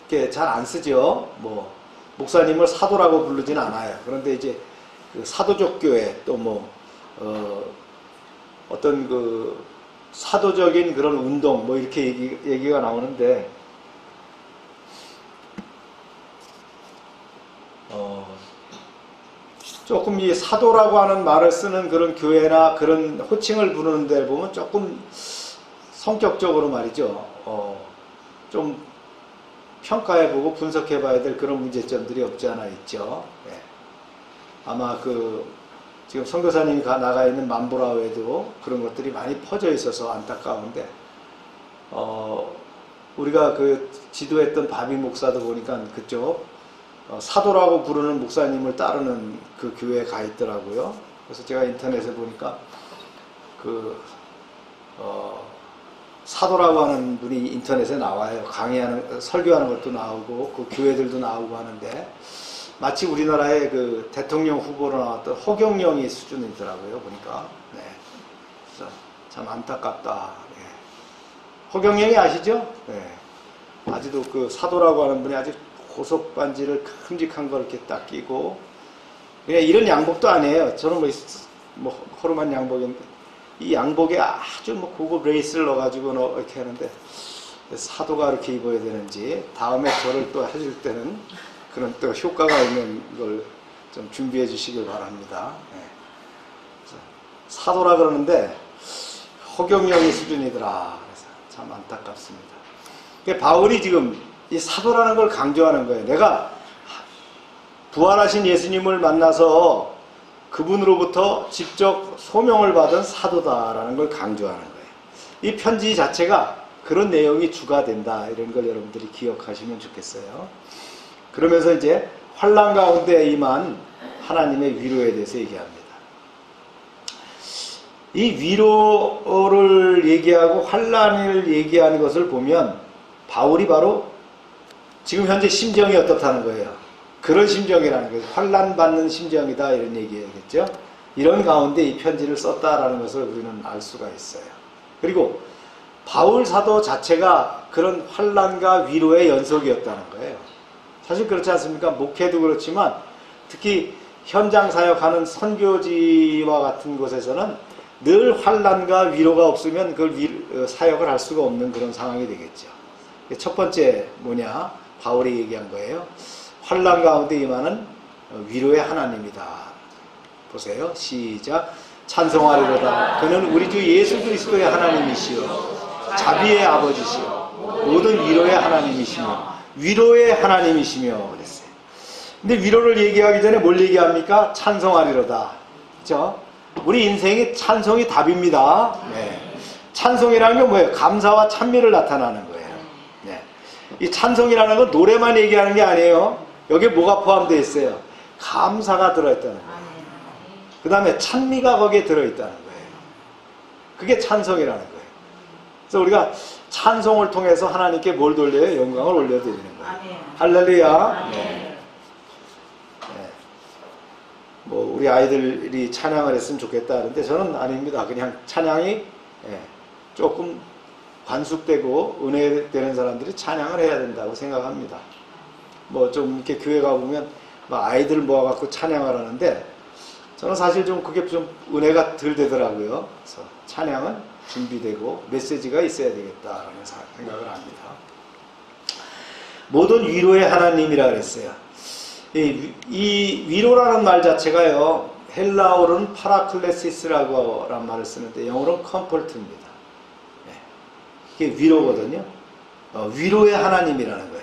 B: 이렇게 잘 안 쓰죠. 뭐 목사님을 사도라고 부르진 않아요. 그런데 이제 그 사도적 교회 또 어떤 그 사도적인 그런 운동 뭐 이렇게 얘기가 나오는데 조금 이 사도라고 하는 말을 쓰는 그런 교회나 그런 호칭을 부르는 데 보면 조금 성격적으로 말이죠. 좀 평가해보고 분석해봐야 될 그런 문제점들이 없지 않아 있죠. 네. 아마 지금 선교사님이 나가 있는 만보라에도 그런 것들이 많이 퍼져 있어서 안타까운데, 우리가 그 지도했던 바비 목사도 보니까 그쪽 사도라고 부르는 목사님을 따르는 그 교회에 가 있더라고요. 그래서 제가 인터넷에 보니까 사도라고 하는 분이 인터넷에 나와요. 설교하는 것도 나오고, 그 교회들도 나오고 하는데, 마치 우리나라의 그 대통령 후보로 나왔던 허경영이 수준이더라고요, 보니까. 네. 그래서 참 안타깝다. 네. 허경영이 아시죠? 네. 아직도 그 사도라고 하는 분이 아직 고속반지를 큼직한 걸 이렇게 딱 끼고, 그냥 이런 양복도 아니에요. 저는 뭐 허름한 양복인데, 이 양복에 아주 고급 레이스를 넣어가지고 이렇게 하는데, 사도가 이렇게 입어야 되는지, 다음에 저를 또 해줄 때는 그런 또 효과가 있는 걸 좀 준비해 주시길 바랍니다. 네. 사도라 그러는데 허경영이 수준이더라. 그래서 참 안타깝습니다. 바울이 지금 이 사도라는 걸 강조하는 거예요. 내가 부활하신 예수님을 만나서 그분으로부터 직접 소명을 받은 사도다라는 걸 강조하는 거예요. 이 편지 자체가 그런 내용이 주가 된다, 이런 걸 여러분들이 기억하시면 좋겠어요. 그러면서 이제 환난 가운데 임한 하나님의 위로에 대해서 얘기합니다. 이 위로를 얘기하고 환난을 얘기하는 것을 보면 바울이 바로 지금 현재 심정이 어떻다는 거예요. 그런 심정이라는 거예요. 환난 받는 심정이다, 이런 얘기겠죠. 이런 가운데 이 편지를 썼다라는 것을 우리는 알 수가 있어요. 그리고 바울 사도 자체가 그런 환난과 위로의 연속이었다는 거예요. 사실 그렇지 않습니까? 목회도 그렇지만 특히 현장 사역하는 선교지와 같은 곳에서는 늘 환난과 위로가 없으면 그 사역을 할 수가 없는 그런 상황이 되겠죠. 첫 번째 뭐냐? 바울이 얘기한 거예요. 환난 가운데 임하는 위로의 하나님이다. 보세요. 시작. 찬송하리로다. 그는 우리 주 예수 그리스도의 하나님이시요 자비의 아버지시요 모든 위로의 하나님이시며 위로의 하나님이시며 그랬어요. 근데 위로를 얘기하기 전에 뭘 얘기합니까? 찬송하리로다. 그렇죠? 우리 인생이 찬송이 답입니다. 네. 찬송이라는 게 뭐예요? 감사와 찬미를 나타나는 거예요. 네. 이 찬송이라는 건 노래만 얘기하는 게 아니에요. 여기에 뭐가 포함되어 있어요? 감사가 들어있다는 거예요. 그 다음에 찬미가 거기에 들어있다는 거예요. 그게 찬송이라는 거예요. 그래서 우리가 찬송을 통해서 하나님께 뭘 돌려요? 영광을 올려드리는 거예요. 할렐루야. 네. 뭐 우리 아이들이 찬양을 했으면 좋겠다 하는데 저는 아닙니다. 그냥 찬양이 조금 관숙되고 은혜되는 사람들이 찬양을 해야 된다고 생각합니다. 뭐 좀 이렇게 교회 가보면 막 아이들 모아갖고 찬양을 하는데 저는 사실 좀 그게 좀 은혜가 덜 되더라고요. 그래서 찬양은 준비되고 메시지가 있어야 되겠다라는 생각을 합니다. 모든 위로의 하나님이라 그랬어요. 이 위로라는 말 자체가요, 헬라어로는 파라클레시스라고 란 말을 쓰는데 영어로는 컴포트입니다. 이게 위로거든요. 위로의 하나님이라는 거예요.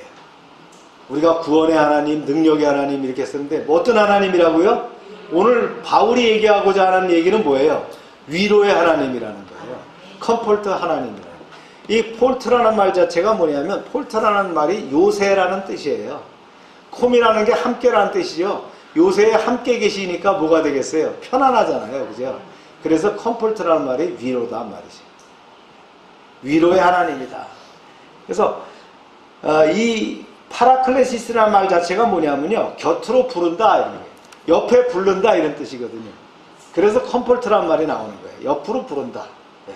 B: 우리가 구원의 하나님, 능력의 하나님 이렇게 쓰는데 뭐 어떤 하나님이라고요? 오늘 바울이 얘기하고자 하는 얘기는 뭐예요? 위로의 하나님이라는 거예요. 컴포트 하나님이라는 거예요. 이 폴트라는 말 자체가 뭐냐면 폴트라는 말이 요새라는 뜻이에요. 콤이라는 게 함께라는 뜻이죠. 요새에 함께 계시니까 뭐가 되겠어요? 편안하잖아요. 그죠? 그래서 컴포트라는 말이 위로다 말이죠. 위로의 하나님이다. 그래서 이 파라클레시스라는 말 자체가 뭐냐면요. 곁으로 부른다 이런 거예요. 옆에 부른다 이런 뜻이거든요. 그래서 컴포트라는 말이 나오는 거예요. 옆으로 부른다. 네.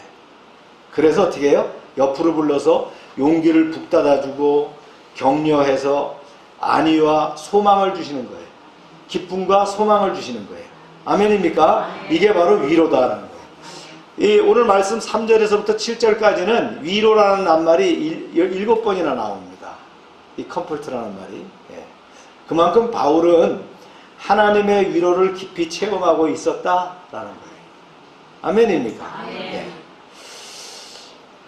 B: 그래서 어떻게 해요? 옆으로 불러서 용기를 북돋아주고 격려해서 안위와 소망을 주시는 거예요. 기쁨과 소망을 주시는 거예요. 아멘입니까? 이게 바로 위로다라는 거예요. 이 오늘 말씀 3절에서부터 7절까지는 위로라는 낱말이 7번이나 나옵니다. 이 컴포트라는 말이. 예. 그만큼 바울은 하나님의 위로를 깊이 체험하고 있었다라는 거예요. 아멘입니까? 예.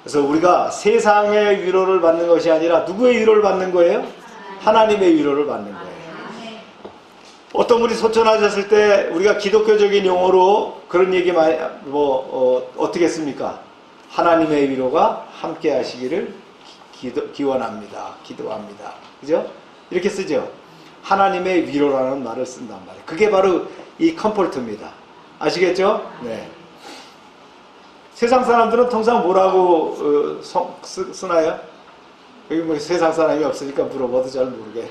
B: 그래서 우리가 세상의 위로를 받는 것이 아니라 누구의 위로를 받는 거예요? 하나님의 위로를 받는 거예요. 어떤 분이 소천하셨을 때 우리가 기독교적인 용어로 그런 얘기 많이 어떻게 씁니까? 하나님의 위로가 함께 하시기를 기원합니다. 기도합니다. 그죠? 이렇게 쓰죠. 하나님의 위로라는 말을 쓴단 말이에요. 그게 바로 이 컴포트입니다. 아시겠죠? 네. 세상 사람들은 통상 뭐라고 쓰나요? 여기 뭐 세상 사람이 없으니까 물어봐도 잘 모르게.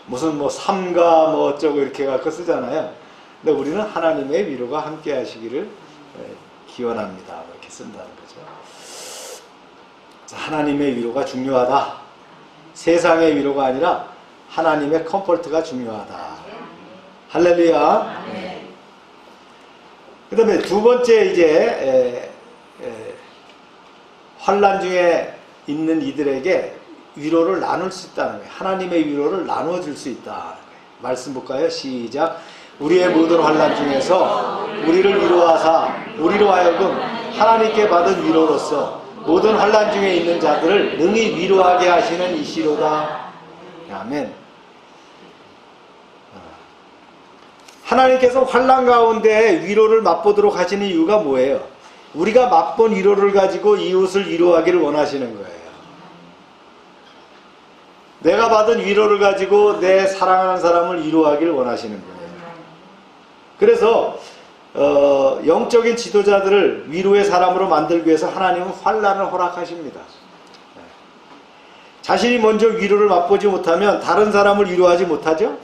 B: 무슨 뭐 삼가 뭐 어쩌고 이렇게 갖고 쓰잖아요. 근데 우리는 하나님의 위로가 함께 하시기를 기원합니다. 이렇게 쓴다는 거죠. 하나님의 위로가 중요하다. 세상의 위로가 아니라 하나님의 컴포트가 중요하다. 할렐루야. 그 다음에 두 번째 이제 환난 중에 있는 이들에게 위로를 나눌 수 있다는 거예요. 하나님의 위로를 나누어 줄 수 있다. 말씀 볼까요? 시작. 우리의 모든 환난 중에서 우리를 위로하사 우리로 하여금 하나님께 받은 위로로서 모든 환난 중에 있는 자들을 능히 위로하게 하시는 이시로다. 아멘. 하나님께서 환난 가운데 위로를 맛보도록 하시는 이유가 뭐예요? 우리가 맛본 위로를 가지고 이웃을 위로하기를 원하시는 거예요. 내가 받은 위로를 가지고 내 사랑하는 사람을 위로하기를 원하시는 거예요. 그래서 영적인 지도자들을 위로의 사람으로 만들기 위해서 하나님은 환난을 허락하십니다. 자신이 먼저 위로를 맛보지 못하면 다른 사람을 위로하지 못하죠?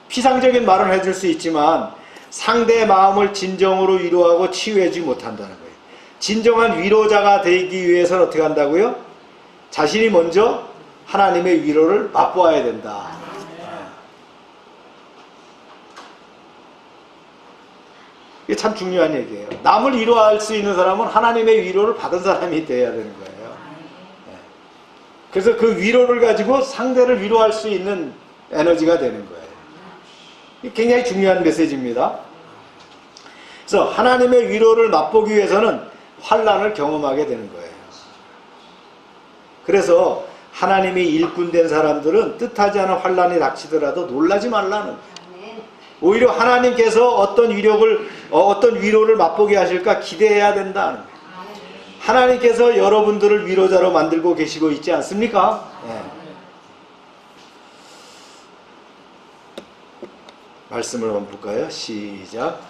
B: 피상적인 말은 해줄 수 있지만 상대의 마음을 진정으로 위로하고 치유해주지 못한다는 거예요. 진정한 위로자가 되기 위해서는 어떻게 한다고요? 자신이 먼저 하나님의 위로를 맛보아야 된다. 이게 참 중요한 얘기예요. 남을 위로할 수 있는 사람은 하나님의 위로를 받은 사람이 되어야 되는 거예요. 그래서 그 위로를 가지고 상대를 위로할 수 있는 에너지가 되는 거예요. 이게 굉장히 중요한 메시지입니다. 그래서 하나님의 위로를 맛보기 위해서는 환난을 경험하게 되는 거예요. 그래서 하나님이 일꾼된 사람들은 뜻하지 않은 환난이 닥치더라도 놀라지 말라는 거예요. 오히려 하나님께서 어떤 위로를 맛보게 하실까 기대해야 된다는 거예요. 하나님께서 여러분들을 위로자로 만들고 계시고 있지 않습니까? 네. 말씀을 한번 볼까요? 시작.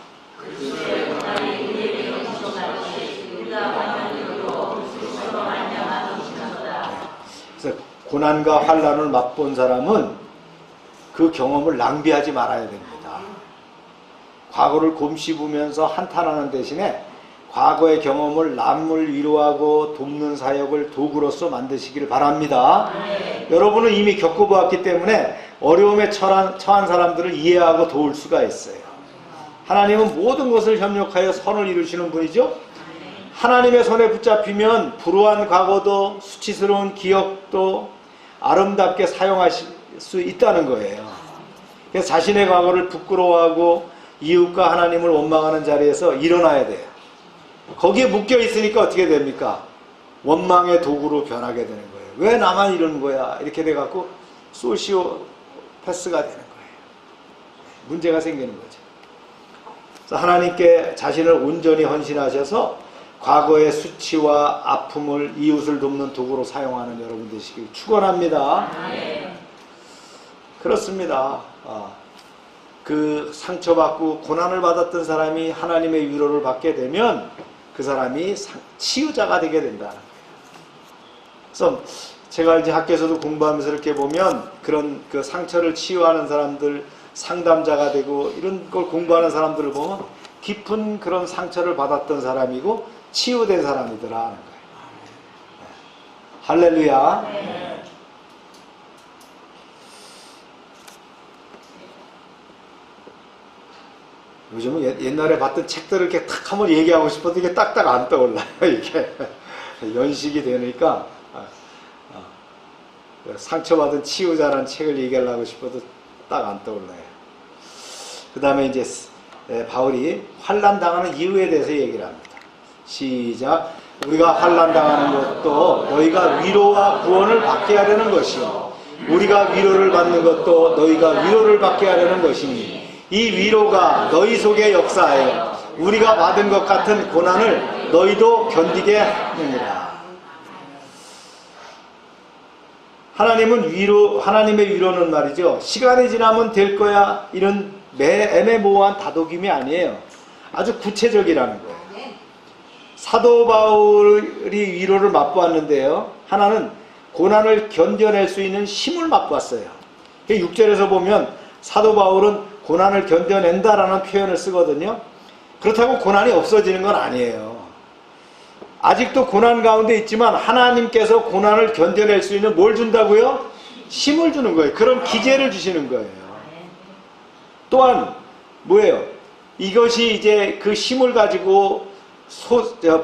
B: 그래서 고난과 환난을 맛본 사람은 그 경험을 낭비하지 말아야 됩니다. 과거를 곰씹으면서 한탄하는 대신에 과거의 경험을 남을 위로하고 돕는 사역을 도구로서 만드시기를 바랍니다. 여러분은 이미 겪어보았기 때문에 어려움에 처한 사람들을 이해하고 도울 수가 있어요. 하나님은 모든 것을 협력하여 선을 이루시는 분이죠. 하나님의 손에 붙잡히면 불우한 과거도 수치스러운 기억도 아름답게 사용하실 수 있다는 거예요. 그래서 자신의 과거를 부끄러워하고 이웃과 하나님을 원망하는 자리에서 일어나야 돼요. 거기에 묶여 있으니까 어떻게 됩니까? 원망의 도구로 변하게 되는 거예요. 왜 나만 이러는 거야? 이렇게 돼갖고 소시오패스가 되는 거예요. 문제가 생기는 거죠. 그래서 하나님께 자신을 온전히 헌신하셔서 과거의 수치와 아픔을 이웃을 돕는 도구로 사용하는 여러분 되시길 축원합니다. 그렇습니다. 그 상처받고 고난을 받았던 사람이 하나님의 위로를 받게 되면 그 사람이 치유자가 되게 된다는 거예요. 그래서 제가 이제 학교에서도 공부하면서 이렇게 보면 그런 그 상처를 치유하는 사람들, 상담자가 되고 이런 걸 공부하는 사람들을 보면 깊은 그런 상처를 받았던 사람이고 치유된 사람이더라 하는 거예요. 할렐루야. 요즘은 옛날에 봤던 책들을 이렇게 탁 한번 얘기하고 싶어도 이게 딱딱 안 떠올라요. 이게 연식이 되니까 상처받은 치유자라는 책을 얘기하려고 싶어도 딱 안 떠올라요. 그 다음에 이제 바울이 환난 당하는 이유에 대해서 얘기를 합니다. 시작. 우리가 환난 당하는 것도 너희가 위로와 구원을 받게 하려는 것이요 우리가 위로를 받는 것도 너희가 위로를 받게 하려는 것이니 이 위로가 너희 속에 역사하여 우리가 받은 것 같은 고난을 너희도 견디게 하느니라. 하나님의 위로는 말이죠. 시간이 지나면 될 거야. 이런 애매모호한 다독임이 아니에요. 아주 구체적이라는 거예요. 사도 바울이 위로를 맛보았는데요. 하나는 고난을 견뎌낼 수 있는 힘을 맛보았어요. 6절에서 보면 사도 바울은 고난을 견뎌낸다라는 표현을 쓰거든요. 그렇다고 고난이 없어지는 건 아니에요. 아직도 고난 가운데 있지만 하나님께서 고난을 견뎌낼 수 있는 뭘 준다고요? 힘을 주는 거예요. 그런 기제를 주시는 거예요. 또한 뭐예요? 이것이 이제 그 힘을 가지고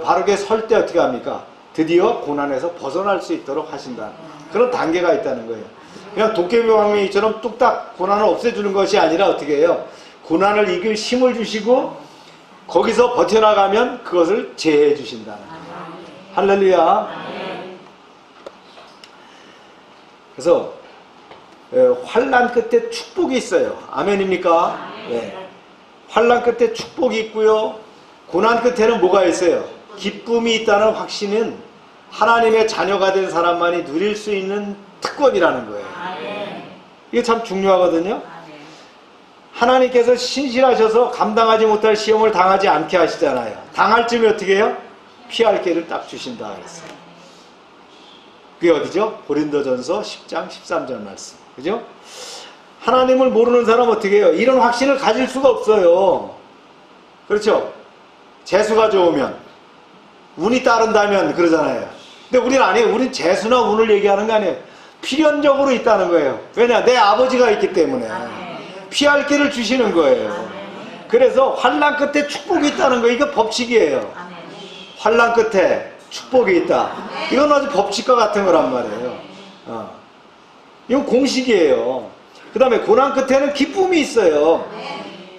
B: 바르게 설 때 어떻게 합니까? 드디어 고난에서 벗어날 수 있도록 하신다. 그런 단계가 있다는 거예요. 그냥 도깨비방망이처럼 뚝딱 고난을 없애주는 것이 아니라 어떻게 해요? 고난을 이길 힘을 주시고 거기서 버텨나가면 그것을 제해해 주신다는 거예요. 할렐루야. 그래서 환난 끝에 축복이 있어요. 아멘입니까? 네. 환난 끝에 축복이 있고요. 고난 끝에는 뭐가 있어요? 기쁨이 있다는 확신은 하나님의 자녀가 된 사람만이 누릴 수 있는 특권이라는 거예요. 이게 참 중요하거든요. 하나님께서 신실하셔서 감당하지 못할 시험을 당하지 않게 하시잖아요. 당할 쯤에 어떻게 해요? 피할 길을 딱 주신다 그랬어요. 그게 어디죠? 고린도전서 10장 13절 말씀. 그죠? 하나님을 모르는 사람은 어떻게 해요? 이런 확신을 가질 수가 없어요. 그렇죠? 재수가 좋으면, 운이 따른다면 그러잖아요. 근데 우리는 아니에요. 우리는 재수나 운을 얘기하는 거 아니에요. 필연적으로 있다는 거예요. 왜냐? 내 아버지가 있기 때문에. 피할 길을 주시는 거예요. 그래서 환난 끝에 축복이 있다는 거, 이거 법칙이에요. 환난 끝에 축복이 있다. 이건 아주 법칙과 같은 거란 말이에요. 이건 공식이에요. 그 다음에 고난 끝에는 기쁨이 있어요.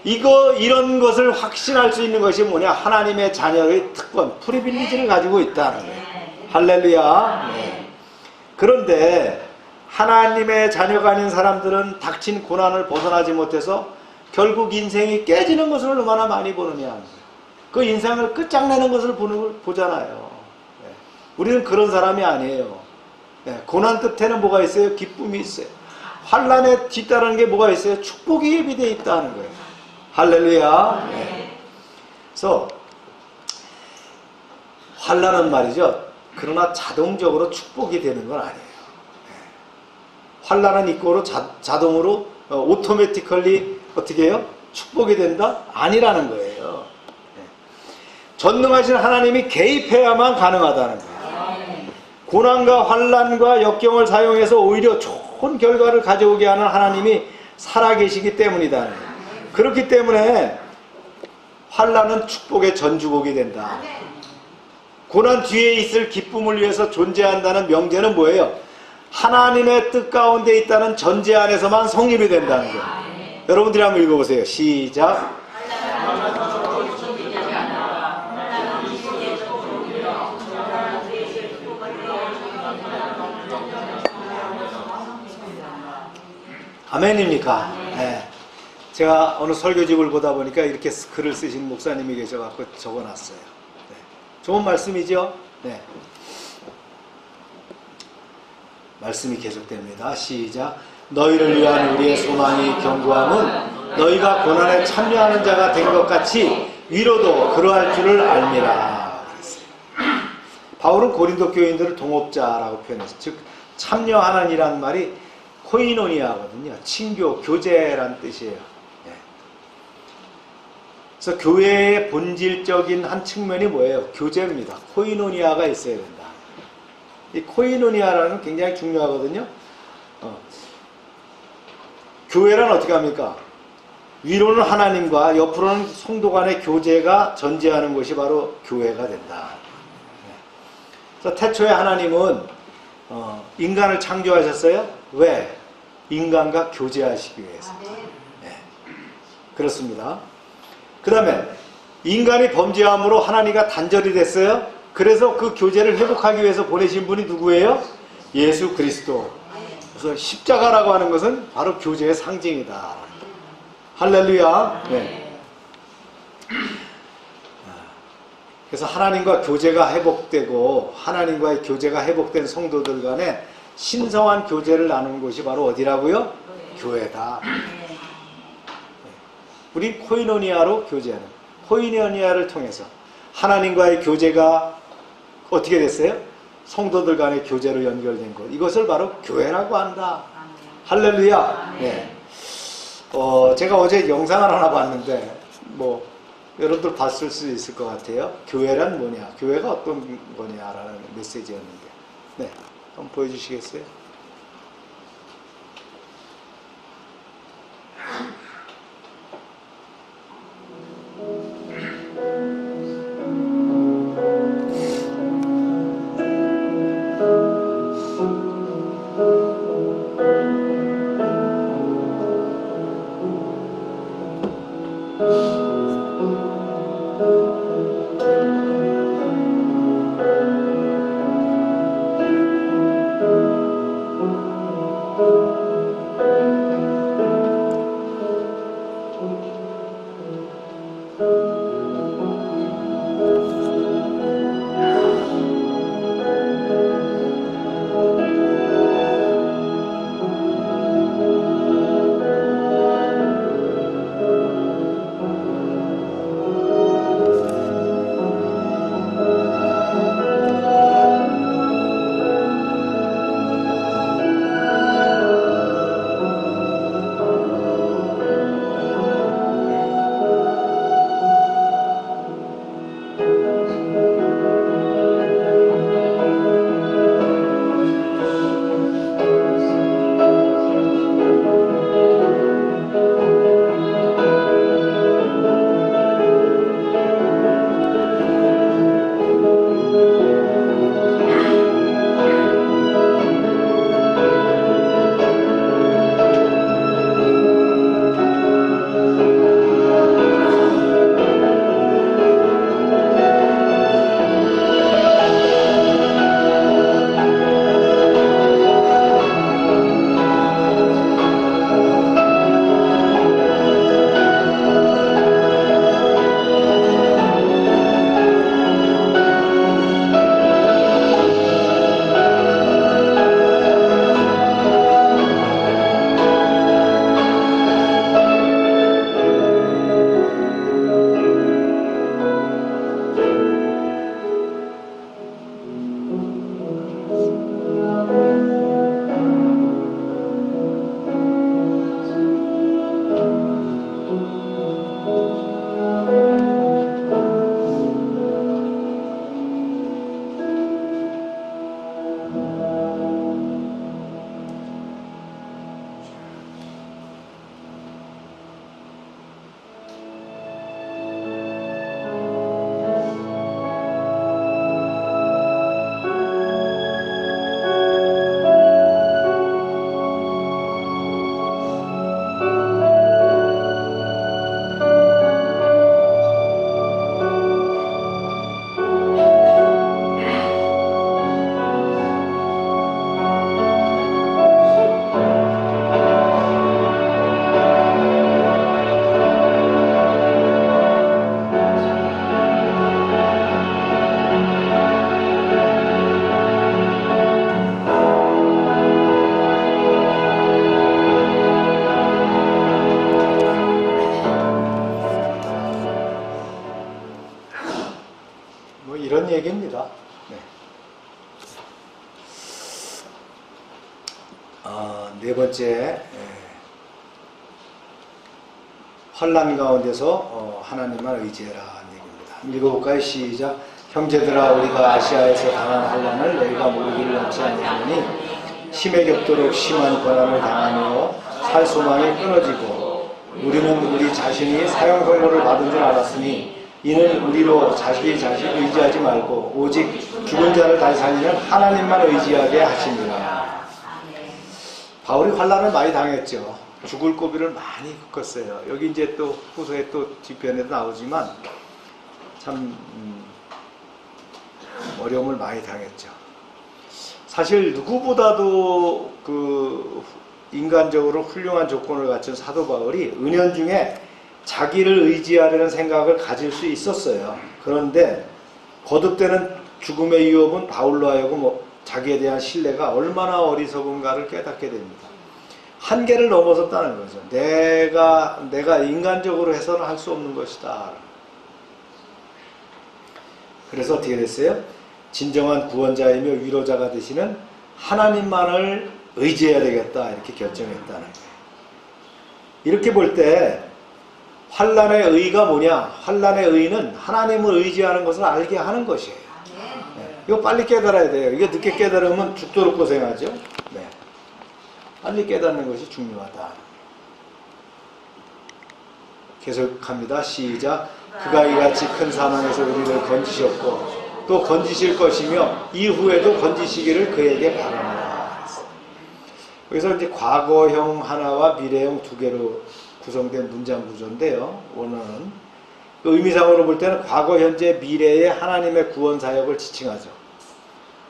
B: 이런 것을 확신할 수 있는 것이 뭐냐? 하나님의 자녀의 특권, 프리빌리지를 가지고 있다는 거예요. 할렐루야. 네. 그런데 하나님의 자녀가 아닌 사람들은 닥친 고난을 벗어나지 못해서 결국 인생이 깨지는 것을 얼마나 많이 보느냐. 그 인생을 끝장내는 것을 보잖아요. 네. 우리는 그런 사람이 아니에요. 네. 고난 끝에는 뭐가 있어요? 기쁨이 있어요. 환난에 뒤따르는 게 뭐가 있어요? 축복이 예비되어 있다는 거예요. 할렐루야. 네. 그래서 환난은 말이죠. 그러나 자동적으로 축복이 되는 건 아니에요. 환난은 이꼬로 자동으로 오토매티컬리 어떻게 해요? 축복이 된다? 아니라는 거예요. 전능하신 하나님이 개입해야만 가능하다는 거예요. 고난과 환난과 역경을 사용해서 오히려 좋은 결과를 가져오게 하는 하나님이 살아계시기 때문이다. 그렇기 때문에 환난은 축복의 전주곡이 된다. 고난 뒤에 있을 기쁨을 위해서 존재한다는 명제는 뭐예요? 하나님의 뜻 가운데 있다는 전제 안에서만 성립이 된다는 거예요. 여러분들이 한번 읽어보세요. 시작. 아멘입니까? 네. 제가 어느 설교집을 보다 보니까 이렇게 글을 쓰신 목사님이 계셔갖고 적어놨어요. 네. 좋은 말씀이죠? 네. 말씀이 계속됩니다. 시작. 너희를 위한 우리의 소망이 견고함은 너희가 고난에 참여하는 자가 된 것 같이 위로도 그러할 줄을 알미라. 그랬어요. 바울은 고린도 교인들을 동업자라고 표현했어요. 즉 참여하는 이란 말이 코이노니아거든요. 친교, 교제란 뜻이에요. 네. 그래서 교회의 본질적인 한 측면이 뭐예요? 교제입니다. 코이노니아가 있어야 된다. 이 코이노니아라는 굉장히 중요하거든요. 교회란 어떻게 합니까? 위로는 하나님과 옆으로는 성도 간의 교제가 전제하는 것이 바로 교회가 된다. 그래서 태초에 하나님은 인간을 창조하셨어요. 왜? 인간과 교제하시기 위해서. 네. 그렇습니다. 그 다음에 인간이 범죄함으로 하나님과 단절이 됐어요. 그래서 그 교제를 회복하기 위해서 보내신 분이 누구예요? 예수 그리스도. 그래서 십자가라고 하는 것은 바로 교제의 상징이다. 할렐루야. 네. 그래서 하나님과 교제가 회복되고 하나님과의 교제가 회복된 성도들 간에 신성한 교제를 나누는 곳이 바로 어디라고요? 교회다. 우리 코이노니아로 교제하는, 코이노니아를 통해서 하나님과의 교제가 어떻게 됐어요? 성도들 간의 교제로 연결된 것. 이것을 바로 교회라고 한다. 할렐루야. 네. 제가 어제 영상을 하나 봤는데, 여러분들 봤을 수 있을 것 같아요. 교회란 뭐냐? 교회가 어떤 거냐라는 메시지였는데. 네. 한번 보여주시겠어요? 네 번째, 환난 가운데서 하나님만 의지해라 얘기입니다. 읽어볼까요? 시작. 형제들아, 우리가 아시아에서 당한 환난을 너희가 모르기를 원치 않으니 심에 겹도록 심한 고난을 당하며 살 소망이 끊어지고 우리는 우리 자신이 사형 선고를 받은 줄 알았으니 이는 우리로 자기 자신 의지하지 말고 오직 죽은 자를 다시 살리는 하나님만 의지하게 하십니다. 바울이 환난을 많이 당했죠. 죽을 고비를 많이 겪었어요. 여기 이제 또 후서에 또 뒤편에도 나오지만 참 어려움을 많이 당했죠. 사실 누구보다도 그 인간적으로 훌륭한 조건을 갖춘 사도 바울이 은연중에 자기를 의지하려는 생각을 가질 수 있었어요. 그런데 거듭되는 죽음의 위협은 바울로 하여금 자기에 대한 신뢰가 얼마나 어리석은가를 깨닫게 됩니다. 한계를 넘어섰다는 거죠. 내가 인간적으로 해서는 할 수 없는 것이다. 그래서 어떻게 됐어요? 진정한 구원자이며 위로자가 되시는 하나님만을 의지해야 되겠다 이렇게 결정했다는 거예요. 이렇게 볼 때 환난의 의의가 뭐냐? 환난의 의의는 하나님을 의지하는 것을 알게 하는 것이에요. 네. 이거 빨리 깨달아야 돼요. 이거 늦게 깨달으면 죽도록 고생하죠. 네. 빨리 깨닫는 것이 중요하다. 계속합니다. 시작. 그가 이같이 큰 사망에서 우리를 건지셨고 또 건지실 것이며 이후에도 건지시기를 그에게 바랍니다. 여기서 이제 과거형 하나와 미래형 두 개로 구성된 문장 구조인데요. 원어는 그 의미상으로 볼 때는 과거, 현재, 미래의 하나님의 구원 사역을 지칭하죠.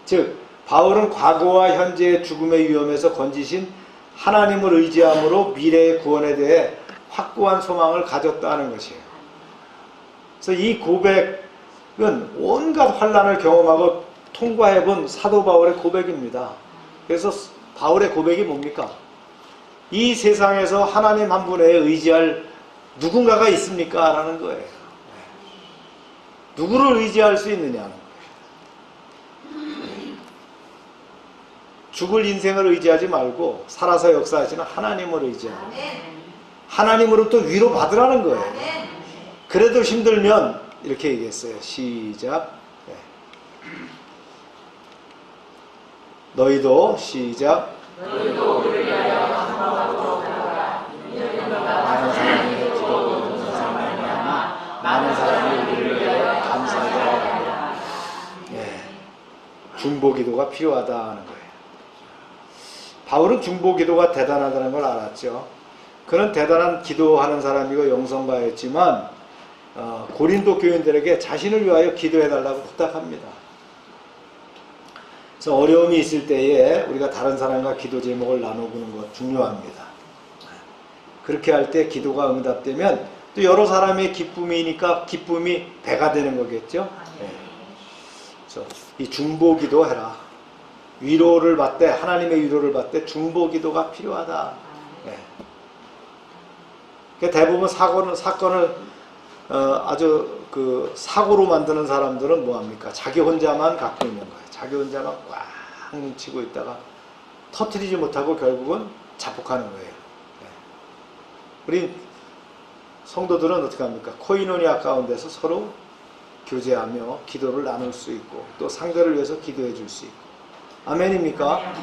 B: 즉 바울은 과거와 현재의 죽음의 위험에서 건지신 하나님을 의지함으로 미래의 구원에 대해 확고한 소망을 가졌다는 것이에요. 그래서 이 고백은 온갖 환난을 경험하고 통과해본 사도 바울의 고백입니다. 그래서 바울의 고백이 뭡니까? 이 세상에서 하나님 한 분에 의지할 누군가가 있습니까? 라는 거예요. 누구를 의지할 수 있느냐는 거예요. 죽을 인생을 의지하지 말고 살아서 역사하시는 하나님을 의지하고 하나님으로부터 위로 받으라는 거예요. 그래도 힘들면 이렇게 얘기했어요. 시작. 너희도 시작. 너희도 우리를 위하여 감사하고 나아가 많은 사람이 기도하는 사람이 많아 많은 사람이 우리를 위하여 감사하고 중보기도가 필요하다는 거예요. 바울은 중보기도가 대단하다는 걸 알았죠. 그는 대단한 기도하는 사람이고 영성가였지만 고린도 교인들에게 자신을 위하여 기도해달라고 부탁합니다. 그래서 어려움이 있을 때에 우리가 다른 사람과 기도 제목을 나눠보는 것 중요합니다. 그렇게 할 때 기도가 응답되면 또 여러 사람의 기쁨이니까 기쁨이 배가 되는 거겠죠. 그래서 이 중보기도 해라. 위로를 받되 하나님의 위로를 받되 중보기도가 필요하다. 대부분 사건을 아주 그 사고로 만드는 사람들은 뭐합니까? 자기 혼자만 갖고 있는 거예요. 자기 혼자만 꽉 뭉치고 있다가 터뜨리지 못하고 결국은 자폭하는 거예요. 우리 성도들은 어떻게 합니까? 코이노니아 가운데서 서로 교제하며 기도를 나눌 수 있고 또 상대를 위해서 기도해 줄 수 있고. 아멘입니까?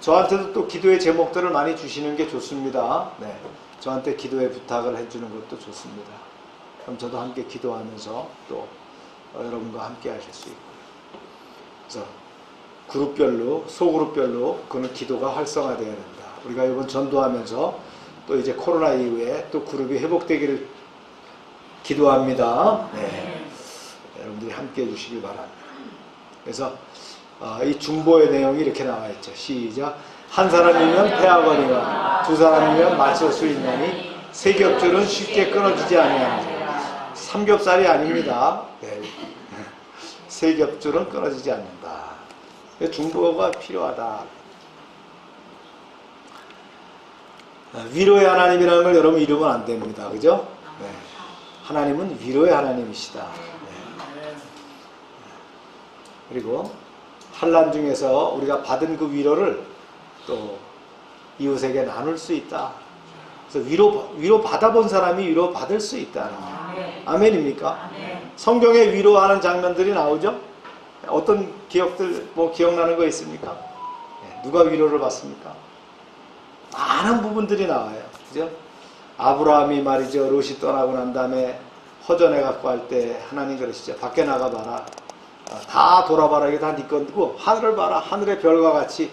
B: 저한테도 또 기도의 제목들을 많이 주시는 게 좋습니다. 저한테 기도의 부탁을 해주는 것도 좋습니다. 그럼 저도 함께 기도하면서 또 여러분과 함께 하실 수 있고요. 그래서 그룹별로, 소그룹별로 그는 기도가 활성화되어야 된다. 우리가 이번 전도하면서 또 이제 코로나 이후에 또 그룹이 회복되기를 기도합니다. 여러분들이 함께 해주시기 바랍니다. 그래서 이 중보의 내용이 이렇게 나와 있죠. 시작. 한 사람이면 패하거니와 두 사람이면 맞설 수 있나니 세 겹줄은 쉽게 끊어지지 아니하니라. 삼겹살이 아닙니다. 세 겹줄은 끊어지지 않는다. 중보가 필요하다. 위로의 하나님이라는 걸 여러분 잃으면 안 됩니다. 그죠? 하나님은 위로의 하나님이시다. 그리고 환난 중에서 우리가 받은 그 위로를 또 이웃에게 나눌 수 있다. 그래서 위로 받아본 사람이 위로 받을 수 있다는 거예요. 아멘입니까? 성경에 위로하는 장면들이 나오죠? 어떤 기억들, 기억나는 거 있습니까? 누가 위로를 받습니까? 많은 부분들이 나와요. 그죠? 아브라함이 말이죠. 롯이 떠나고 난 다음에 허전해 갖고 할 때 하나님 그러시죠. 밖에 나가봐라. 다 돌아봐라. 이게 다 네 건고 하늘을 봐라. 하늘의 별과 같이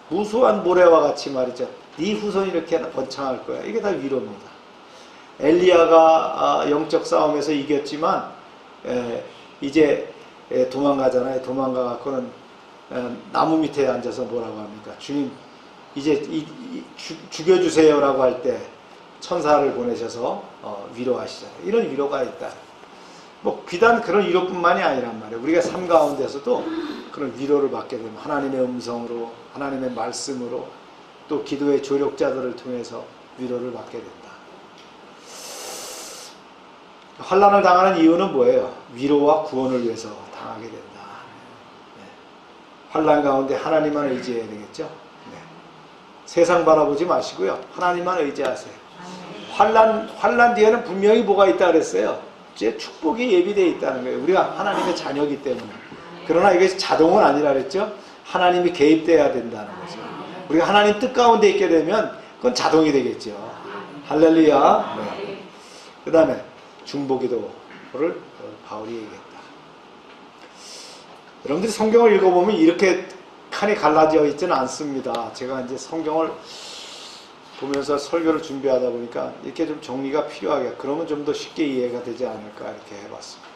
B: 무수한 모래와 같이 말이죠. 네 후손이 이렇게 번창할 거야. 이게 다 위로입니다. 엘리야가 영적 싸움에서 이겼지만 이제 도망가잖아요. 도망가 갖고는 나무 밑에 앉아서 뭐라고 합니까? 주님 이제 죽여주세요라고 할 때 천사를 보내셔서 위로하시잖아요. 이런 위로가 있다. 비단 그런 위로뿐만이 아니란 말이에요. 우리가 삶 가운데서도 그런 위로를 받게 되면 하나님의 음성으로, 하나님의 말씀으로, 또 기도의 조력자들을 통해서 위로를 받게 된다. 환난을 당하는 이유는 뭐예요? 위로와 구원을 위해서 당하게 된다. 환난 가운데 하나님만 의지해야 되겠죠? 세상 바라보지 마시고요. 하나님만 의지하세요. 환난 뒤에는 분명히 뭐가 있다 그랬어요? 이제 축복이 예비되어 있다는 거예요. 우리가 하나님의 자녀이기 때문에. 그러나 이게 자동은 아니라 그랬죠? 하나님이 개입돼야 된다는 거죠. 우리가 하나님 뜻 가운데 있게 되면 그건 자동이 되겠죠. 할렐루야. 네. 그 다음에 중보기도를 바울이 얘기했다. 여러분들이 성경을 읽어보면 이렇게 칸이 갈라져 있지는 않습니다. 제가 이제 성경을 보면서 설교를 준비하다 보니까 이렇게 좀 정리가 필요하게, 그러면 좀 더 쉽게 이해가 되지 않을까 이렇게 해봤습니다.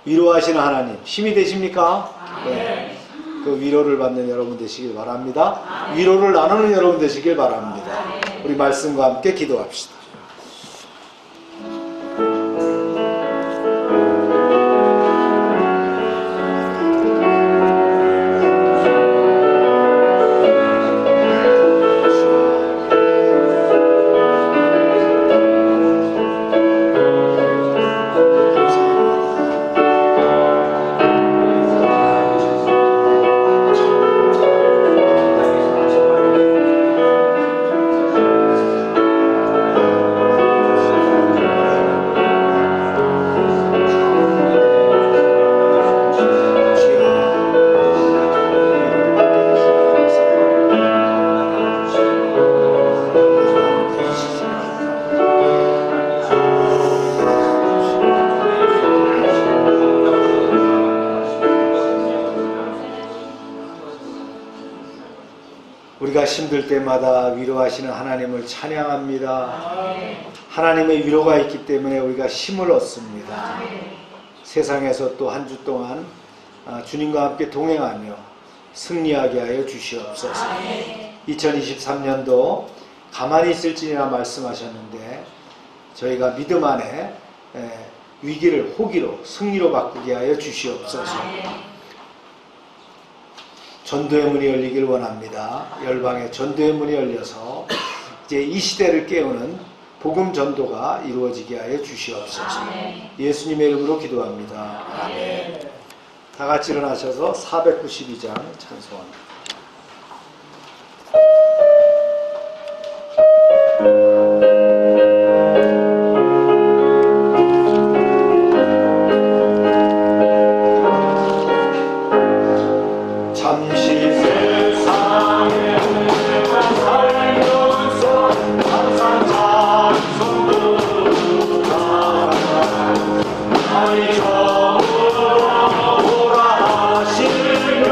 B: 위로하시는 하나님, 힘이 되십니까? 네. 그 위로를 받는 여러분 되시길 바랍니다. 위로를 나누는 여러분 되시길 바랍니다. 우리 말씀과 함께 기도합시다. 우리가 힘들 때마다 위로하시는 하나님을 찬양합니다. 하나님의 위로가 있기 때문에 우리가 힘을 얻습니다. 세상에서 또 한 주 동안 주님과 함께 동행하며 승리하게 하여 주시옵소서. 2023년도 가만히 있을지니라 말씀하셨는데 저희가 믿음 안에 위기를 호기로 승리로 바꾸게 하여 주시옵소서. 전도의 문이 열리길 원합니다. 열방의 전도의 문이 열려서 이제 이 시대를 깨우는 복음 전도가 이루어지게 하여 주시옵소서. 예수님의 이름으로 기도합니다. 아멘. 다 같이 일어나셔서 492장 찬송합니다.
D: 오라 하시면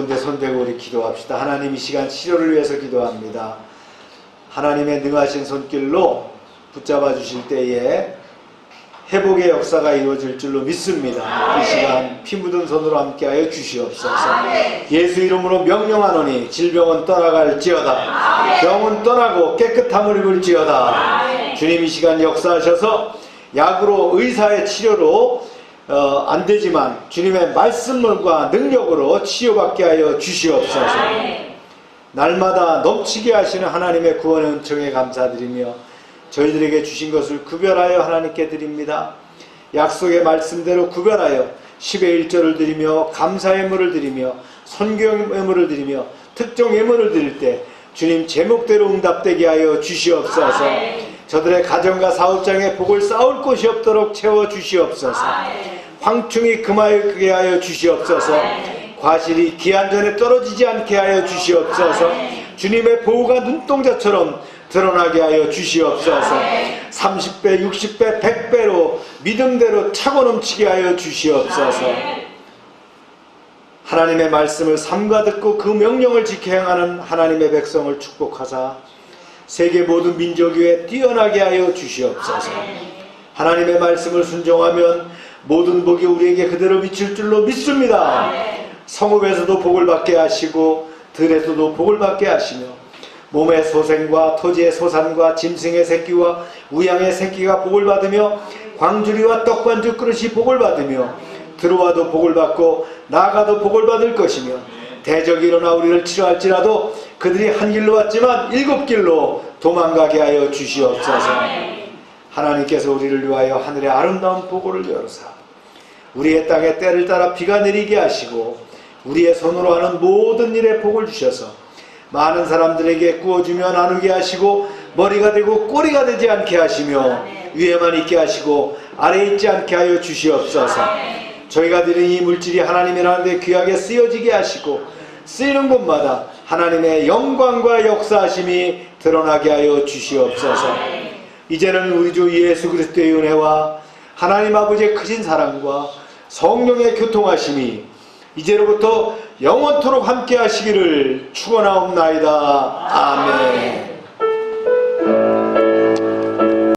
B: 손대 손대고 우리 기도합시다. 하나님 이 시간 치료를 위해서 기도합니다. 하나님의 능하신 손길로 붙잡아 주실 때에 회복의 역사가 이루어질 줄로 믿습니다. 이 시간 피 묻은 손으로 함께하여 주시옵소서. 예수 이름으로 명령하노니 질병은 떠나갈지어다. 병은 떠나고 깨끗함을 입을지어다. 주님 이 시간 역사하셔서 약으로 의사의 치료로 안 되지만 주님의 말씀과 능력으로 치유받게 하여 주시옵소서. 날마다 넘치게 하시는 하나님의 구원의 은총에 감사드리며 저희들에게 주신 것을 구별하여 하나님께 드립니다. 약속의 말씀대로 구별하여 10의 1조를 드리며 감사의 예물을 드리며 선교의 예물을 드리며 특정 예물을 드릴 때 주님 제목대로 응답되게 하여 주시옵소서. 저들의 가정과 사업장에 복을 쌓을 곳이 없도록 채워주시옵소서. 황충이 금하게 하여 주시옵소서. 과실이 기한 전에 떨어지지 않게 하여 주시옵소서. 주님의 보호가 눈동자처럼 드러나게 하여 주시옵소서. 30배, 60배, 100배로 믿음대로 차고 넘치게 하여 주시옵소서. 하나님의 말씀을 삼가 듣고 그 명령을 지켜 행하는 하나님의 백성을 축복하사 세계 모든 민족 위에 뛰어나게 하여 주시옵소서. 하나님의 말씀을 순종하면 모든 복이 우리에게 그대로 미칠 줄로 믿습니다. 성읍에서도 복을 받게 하시고 들에서도 복을 받게 하시며 몸의 소생과 토지의 소산과 짐승의 새끼와 우양의 새끼가 복을 받으며 광주리와 떡반죽 그릇이 복을 받으며 들어와도 복을 받고 나가도 복을 받을 것이며 대적이 일어나 우리를 치료할지라도 그들이 한 길로 왔지만 7길로 도망가게 하여 주시옵소서. 하나님께서 우리를 위하여 하늘의 아름다운 보고를 열어사 우리의 땅에 때를 따라 비가 내리게 하시고 우리의 손으로 하는 모든 일에 복을 주셔서 많은 사람들에게 구워주며 나누게 하시고 머리가 되고 꼬리가 되지 않게 하시며 위에만 있게 하시고 아래에 있지 않게 하여 주시옵소서. 저희가 드린 이 물질이 하나님이라는 데 귀하게 쓰여지게 하시고 쓰이는 곳마다 하나님의 영광과 역사하심이 드러나게 하여 주시옵소서. 이제는 우리 주 예수 그리스도의 은혜와 하나님 아버지의 크신 사랑과 성령의 교통하심이 이제로부터 영원토록 함께 하시기를 축원하옵나이다. 아멘.